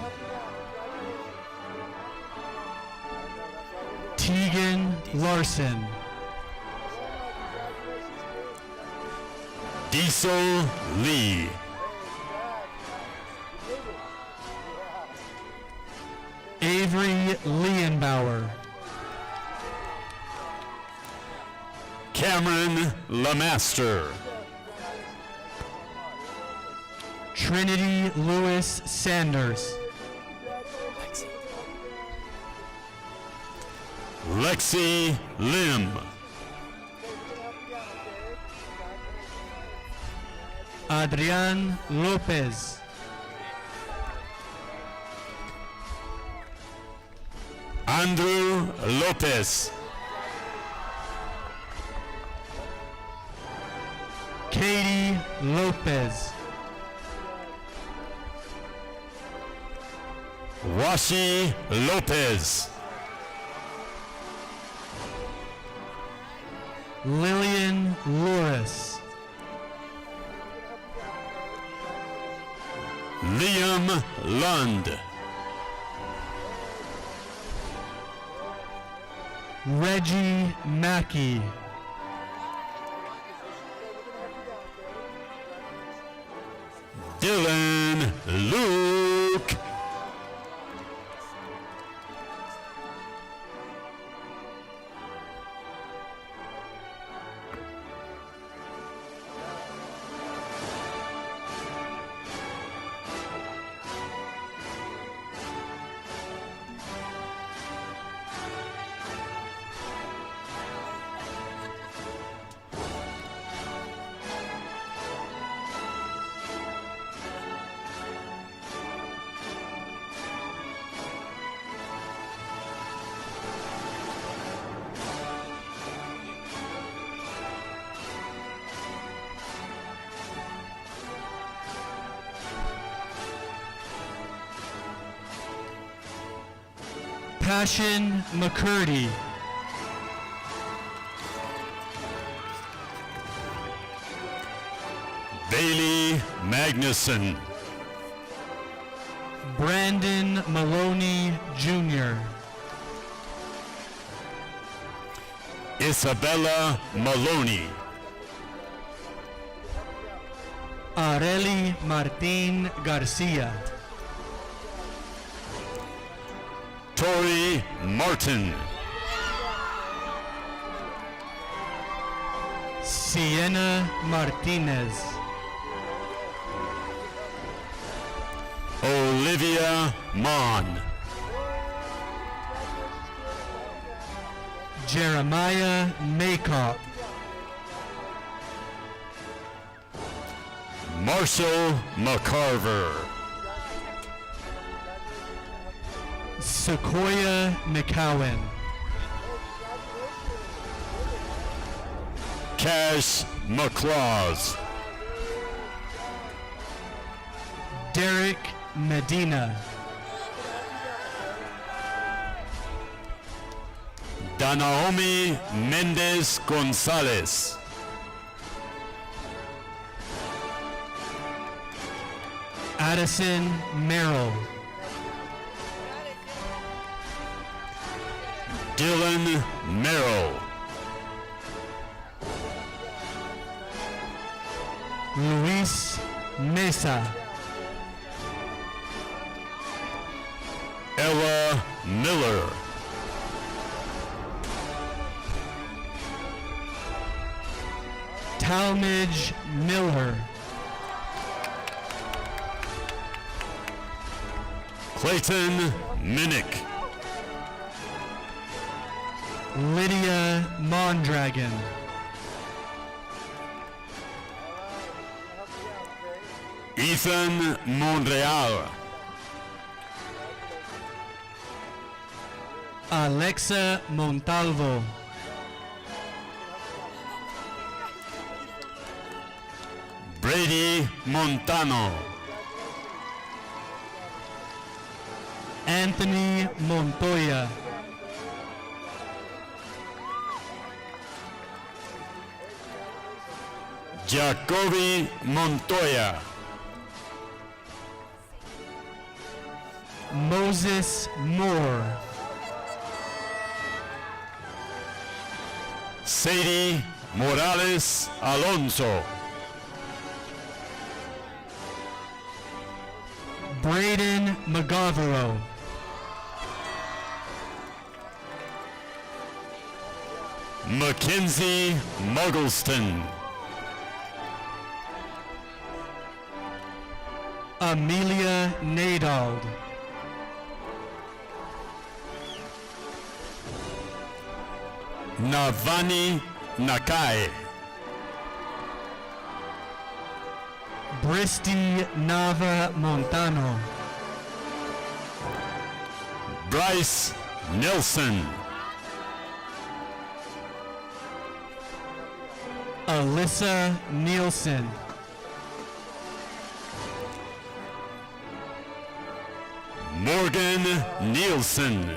Tegan Larson. Diesel Lee. Avery Leonbauer. Cameron Lamaster. Trinity Lewis Sanders. Lexi Lim. Adrian Lopez. Andrew Lopez. Katie Lopez. Washi Lopez. Lillian Lewis. Liam Lund. Reggie Mackey. Dylan Luke. Passion McCurdy. Bailey Magnuson. Brandon Maloney Jr. Isabella Maloney. Areli Martin Garcia. Tori Martin. Sienna Martinez. Olivia Mon. Jeremiah Maycock. Marshall McCarver. Sequoia McCowan. Cash McClaws. Derek Medina. Danaomi Mendez Gonzalez. Addison Merrill. Dylan Merrill. Luis Mesa. Ella Miller. Talmadge Miller. Clayton Minnick. Lydia Mondragon. Ethan Monreal. Alexa Montalvo. Brady Montano. Anthony Montoya. Jacoby Montoya. Moses Moore. Sadie Morales Alonso. Braden McGovero. Mackenzie Muggleston. Amelia Nadald. Navani Nakai. Bristy Nava Montano. Bryce Nelson. Alyssa Nielsen. Morgan Nielsen.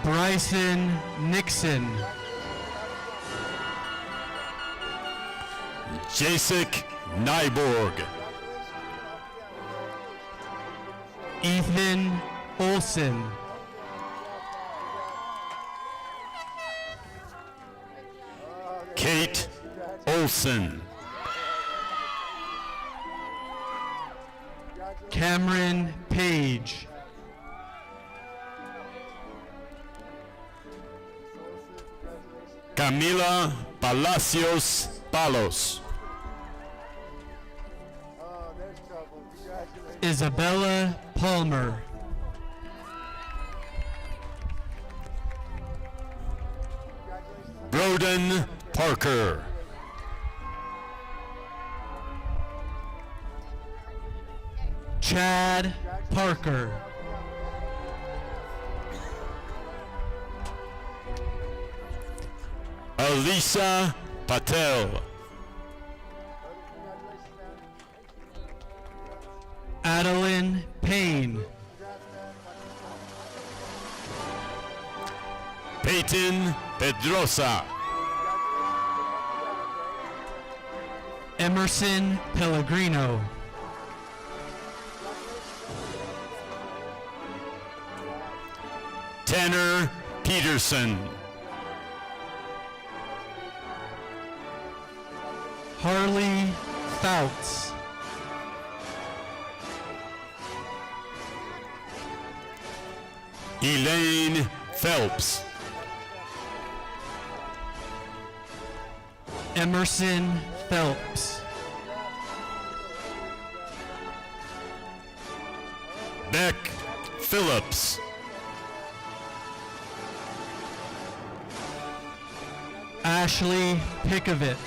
Bryson Nixon. Jasek Nyborg. Ethan Olson. Kate Olson. Cameron Page. Camila Palacios Palos. Isabella Palmer. Broden Parker. Chad Parker. Alisa Patel. Adeline Payne. Peyton Pedrosa. Emerson Pellegrino. Tanner Peterson. Harley Fouts. Elaine Phelps. Emerson Phelps. Beck Phillips. Ashley Pickavit.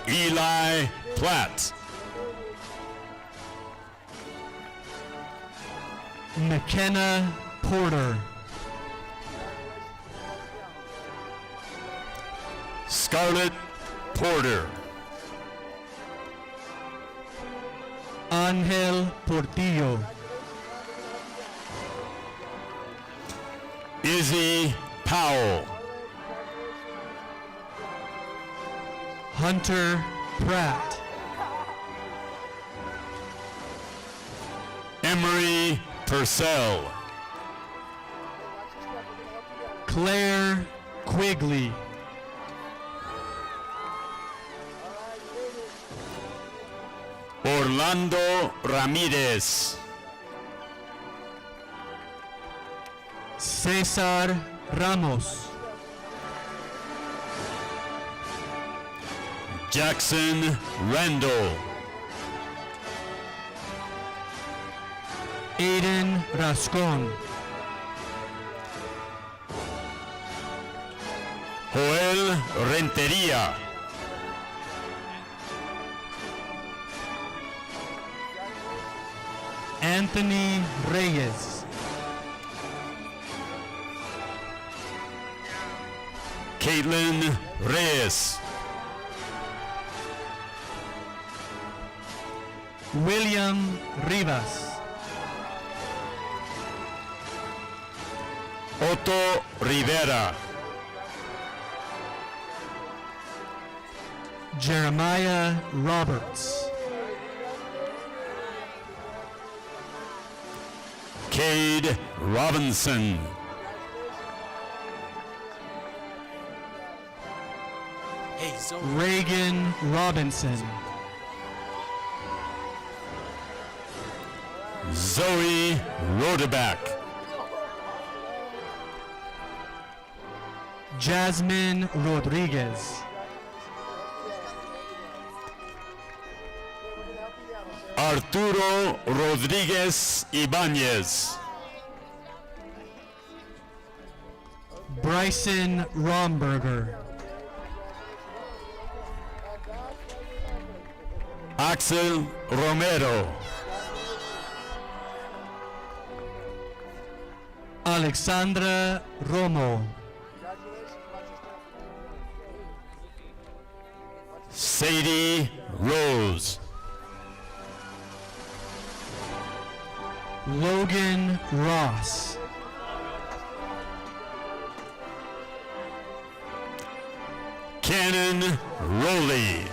Eli Platt. McKenna Porter. Scarlett Porter. Angel Portillo. Izzy Powell. Hunter Pratt. Emery Purcell. Claire Quigley. Orlando Ramirez. Cesar Ramos. Jackson Randall. Aiden Rascon. Joel Renteria. Anthony Reyes. Caitlin Reyes. William Rivas. Otto Rivera. Jeremiah Roberts. Cade Robinson. Reagan Robinson. Zoe Rodeback. Jasmine Rodriguez. Arturo Rodriguez Ibanez. Bryson Romberger. Axel Romero. Alexandra Romo. Sadie Rose. Logan Ross. Cannon Rowley.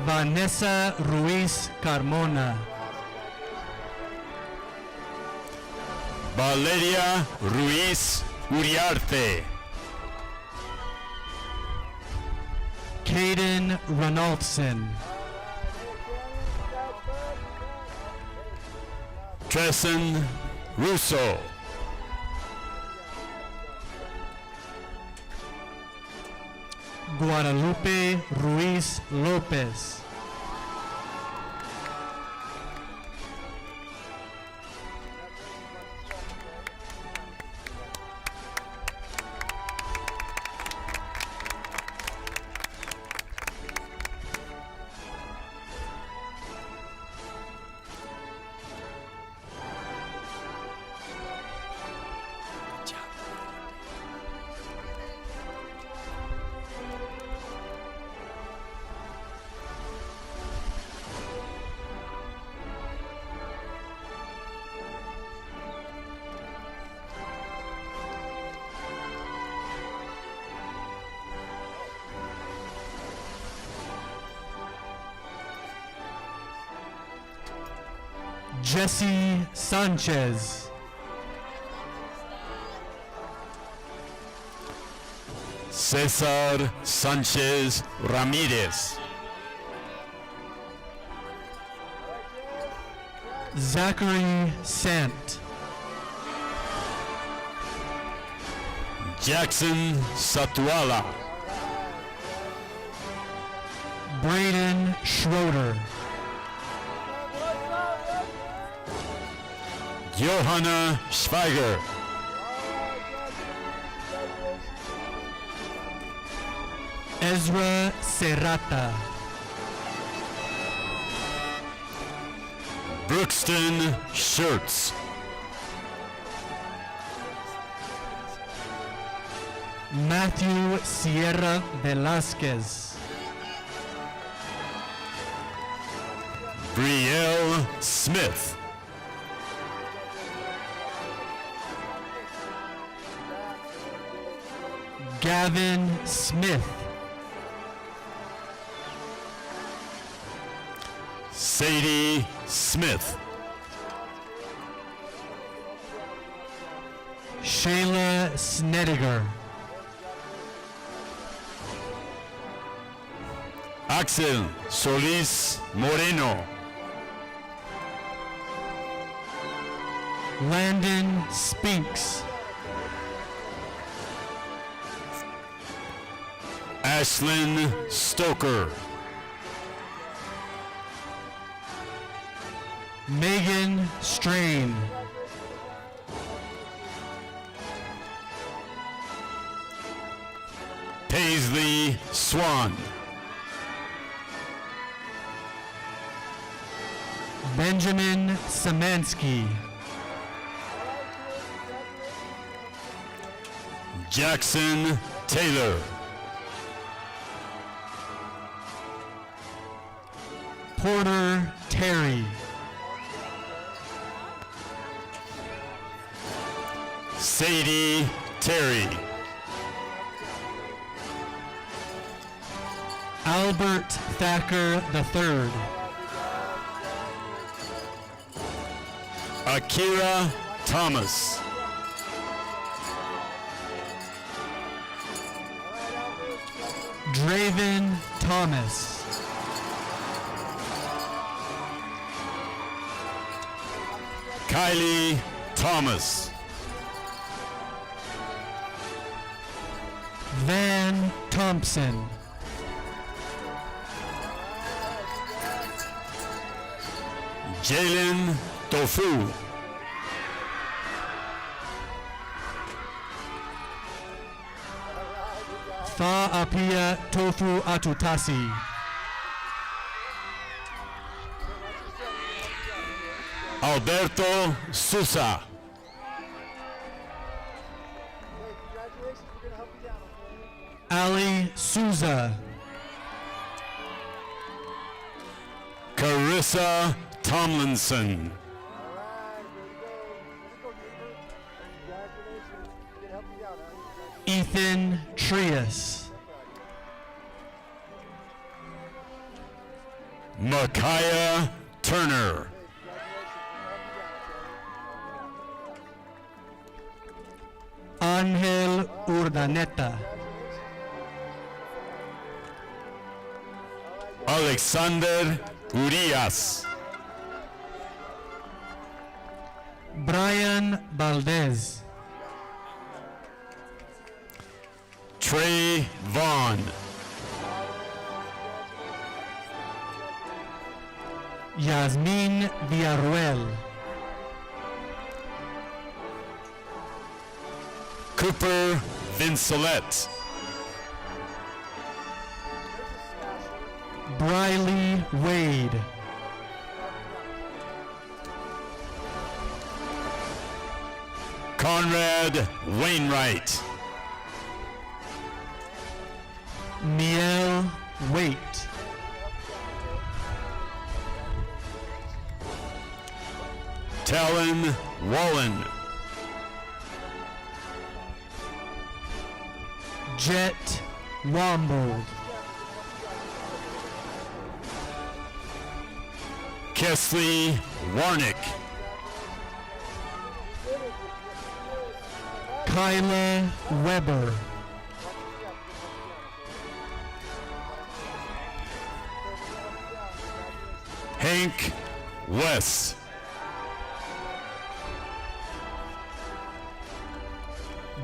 Vanessa Ruiz Carmona. Valeria Ruiz Uriarte. Caden Ronaldson. Tresson Russo. Guadalupe Ruiz Lopez. Jesse Sanchez. Cesar Sanchez Ramirez. Zachary Sant. Jackson Satuala. Braden Schroeder. Johanna Schweiger. Ezra Serrata. Brookston Schurtz. Matthew Sierra Velasquez. Brielle Smith. Gavin Smith. Sadie Smith. Shayla Snediger. Axel Solis Moreno. Landon Spinks. Ashlyn Stoker. Megan Strain. Paisley Swan. Benjamin Samansky. Jackson Taylor. Porter Terry. Sadie Terry. Albert Thacker III. Akira Thomas. Draven Thomas. Kylie Thomas. Van Thompson. Jalen Tofu. Fa'apia Tofu Atutasi. Alberto Sousa. Ali Souza. Carissa Tomlinson. Ethan Trias. Micaiah Turner. Angel Urdaneta. Alexander Urias. Brian Valdez. Trey Vaughn. Yasmin Villarruel. Cooper Vincelette. Briley Wade. Conrad Wainwright. Miel Waite. Talon Wallen. Jet Wombold. Kesley Warnick. Kyla Weber. Hank West.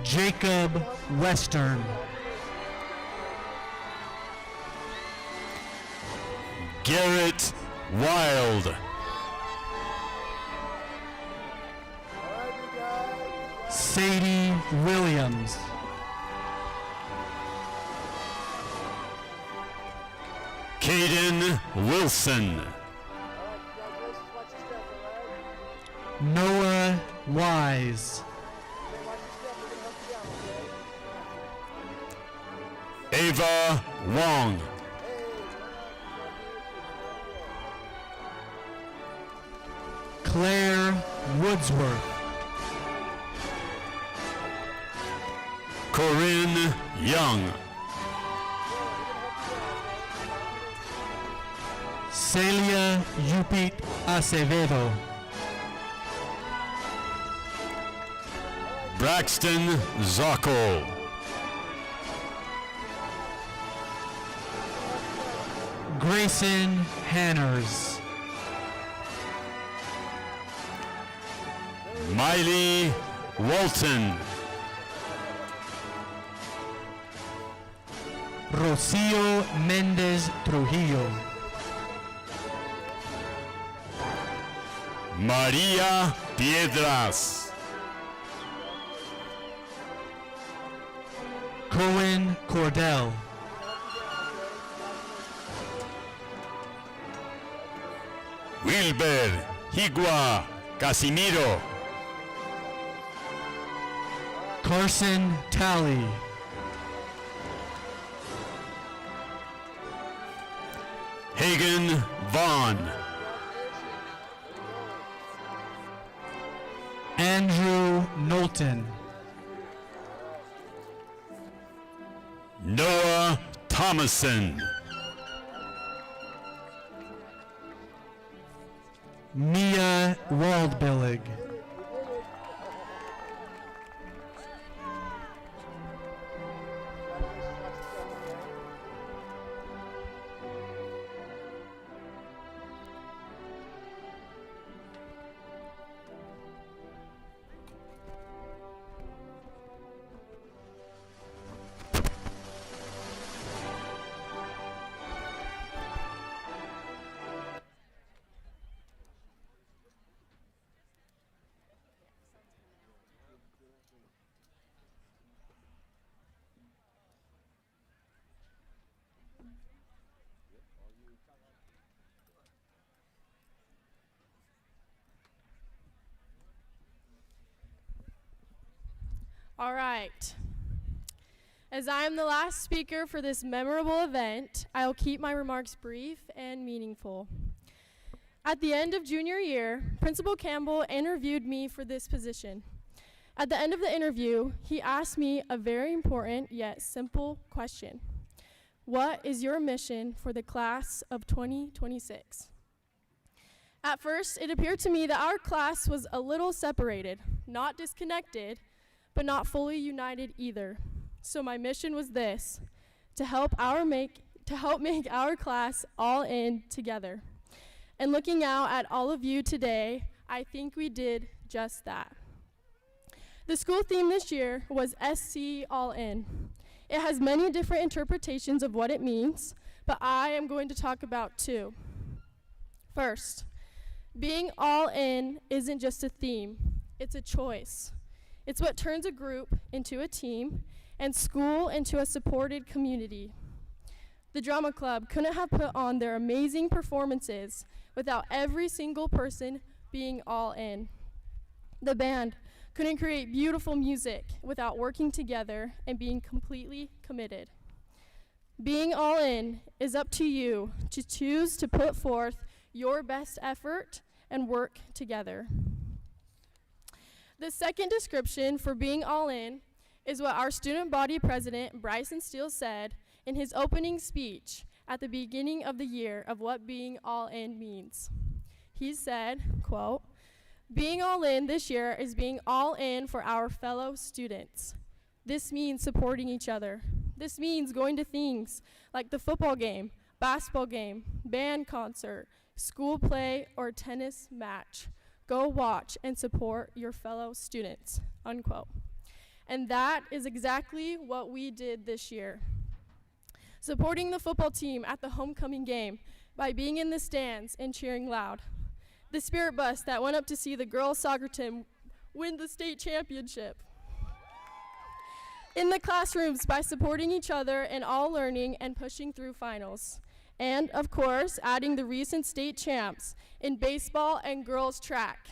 Jacob Western. Garrett Wild. Sadie Williams. Caden Wilson. Noah Wise. Ava Wong. Claire Woodsworth. Corinne Young. Celia Yupit Acevedo. Braxton Zocco. Grayson Hanners. Miley Walton. Rocio Mendez Trujillo. Maria Piedras. Cohen Cordell. Wilber Higua Casimiro. Carson Talley. Hagen Vaughn. Andrew Knowlton. Noah Thomason. Mia Waldbillig. All right. As I am the last speaker for this memorable event, I'll keep my remarks brief and meaningful. At the end of junior year, Principal Campbell interviewed me for this position. At the end of the interview, he asked me a very important yet simple question. What is your mission for the class of 2026? At first, it appeared to me that our class was a little separated, not disconnected, but not fully united either. So my mission was this, to help to help make our class all in together. And looking out at all of you today, I think we did just that. The school theme this year was SC All In. It has many different interpretations of what it means, but I am going to talk about two. First, being all in isn't just a theme, it's a choice. It's what turns a group into a team and school into a supported community. The drama club couldn't have put on their amazing performances without every single person being all in. The band couldn't create beautiful music without working together and being completely committed. Being all in is up to you to choose to put forth your best effort and work together. The second description for being all in is what our student body president, Bryson Steele, said in his opening speech at the beginning of the year of what being all in means. He said, quote, "Being all in this year is being all in for our fellow students. This means supporting each other. This means going to things like the football game, basketball game, band concert, school play, or tennis match. Go watch and support your fellow students," unquote. And that is exactly what we did this year. Supporting the football team at the homecoming game by being in the stands and cheering loud. The spirit bus that went up to see the girls' soccer team win the state championship. In the classrooms by supporting each other and all learning and pushing through finals. And, of course, adding the recent state champs in baseball and girls' track.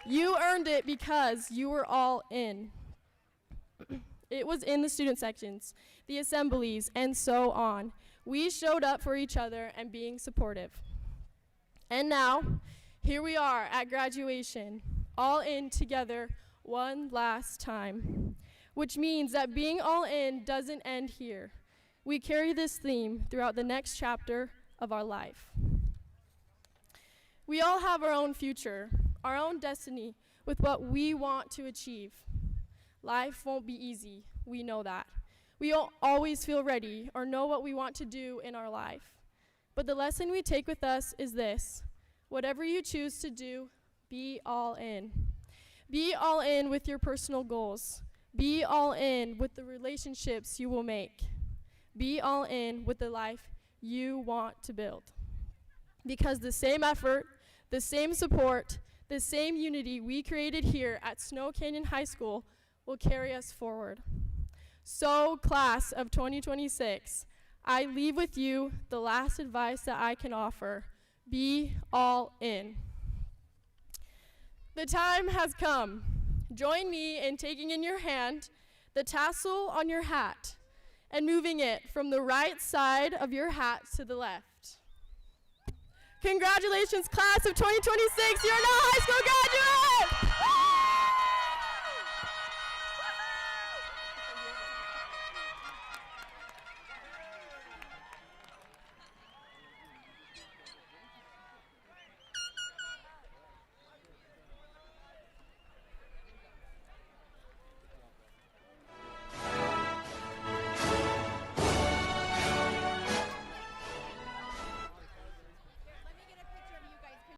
You earned it because you were all in. It was in the student sections, the assemblies, and so on. We showed up for each other and being supportive. And now, here we are at graduation, all in together one last time, which means that being all in doesn't end here. We carry this theme throughout the next chapter of our life. We all have our own future, our own destiny with what we want to achieve. Life won't be easy, we know that. We don't always feel ready or know what we want to do in our life. But the lesson we take with us is this: whatever you choose to do, be all in. Be all in with your personal goals. Be all in with the relationships you will make. Be all in with the life you want to build. Because the same effort, the same support, the same unity we created here at Snow Canyon High School will carry us forward. So, class of 2026, I leave with you the last advice that I can offer: be all in. The time has come. Join me in taking in your hand the tassel on your hat and moving it from the right side of your hat to the left. Congratulations, class of 2026, you're now high school graduates!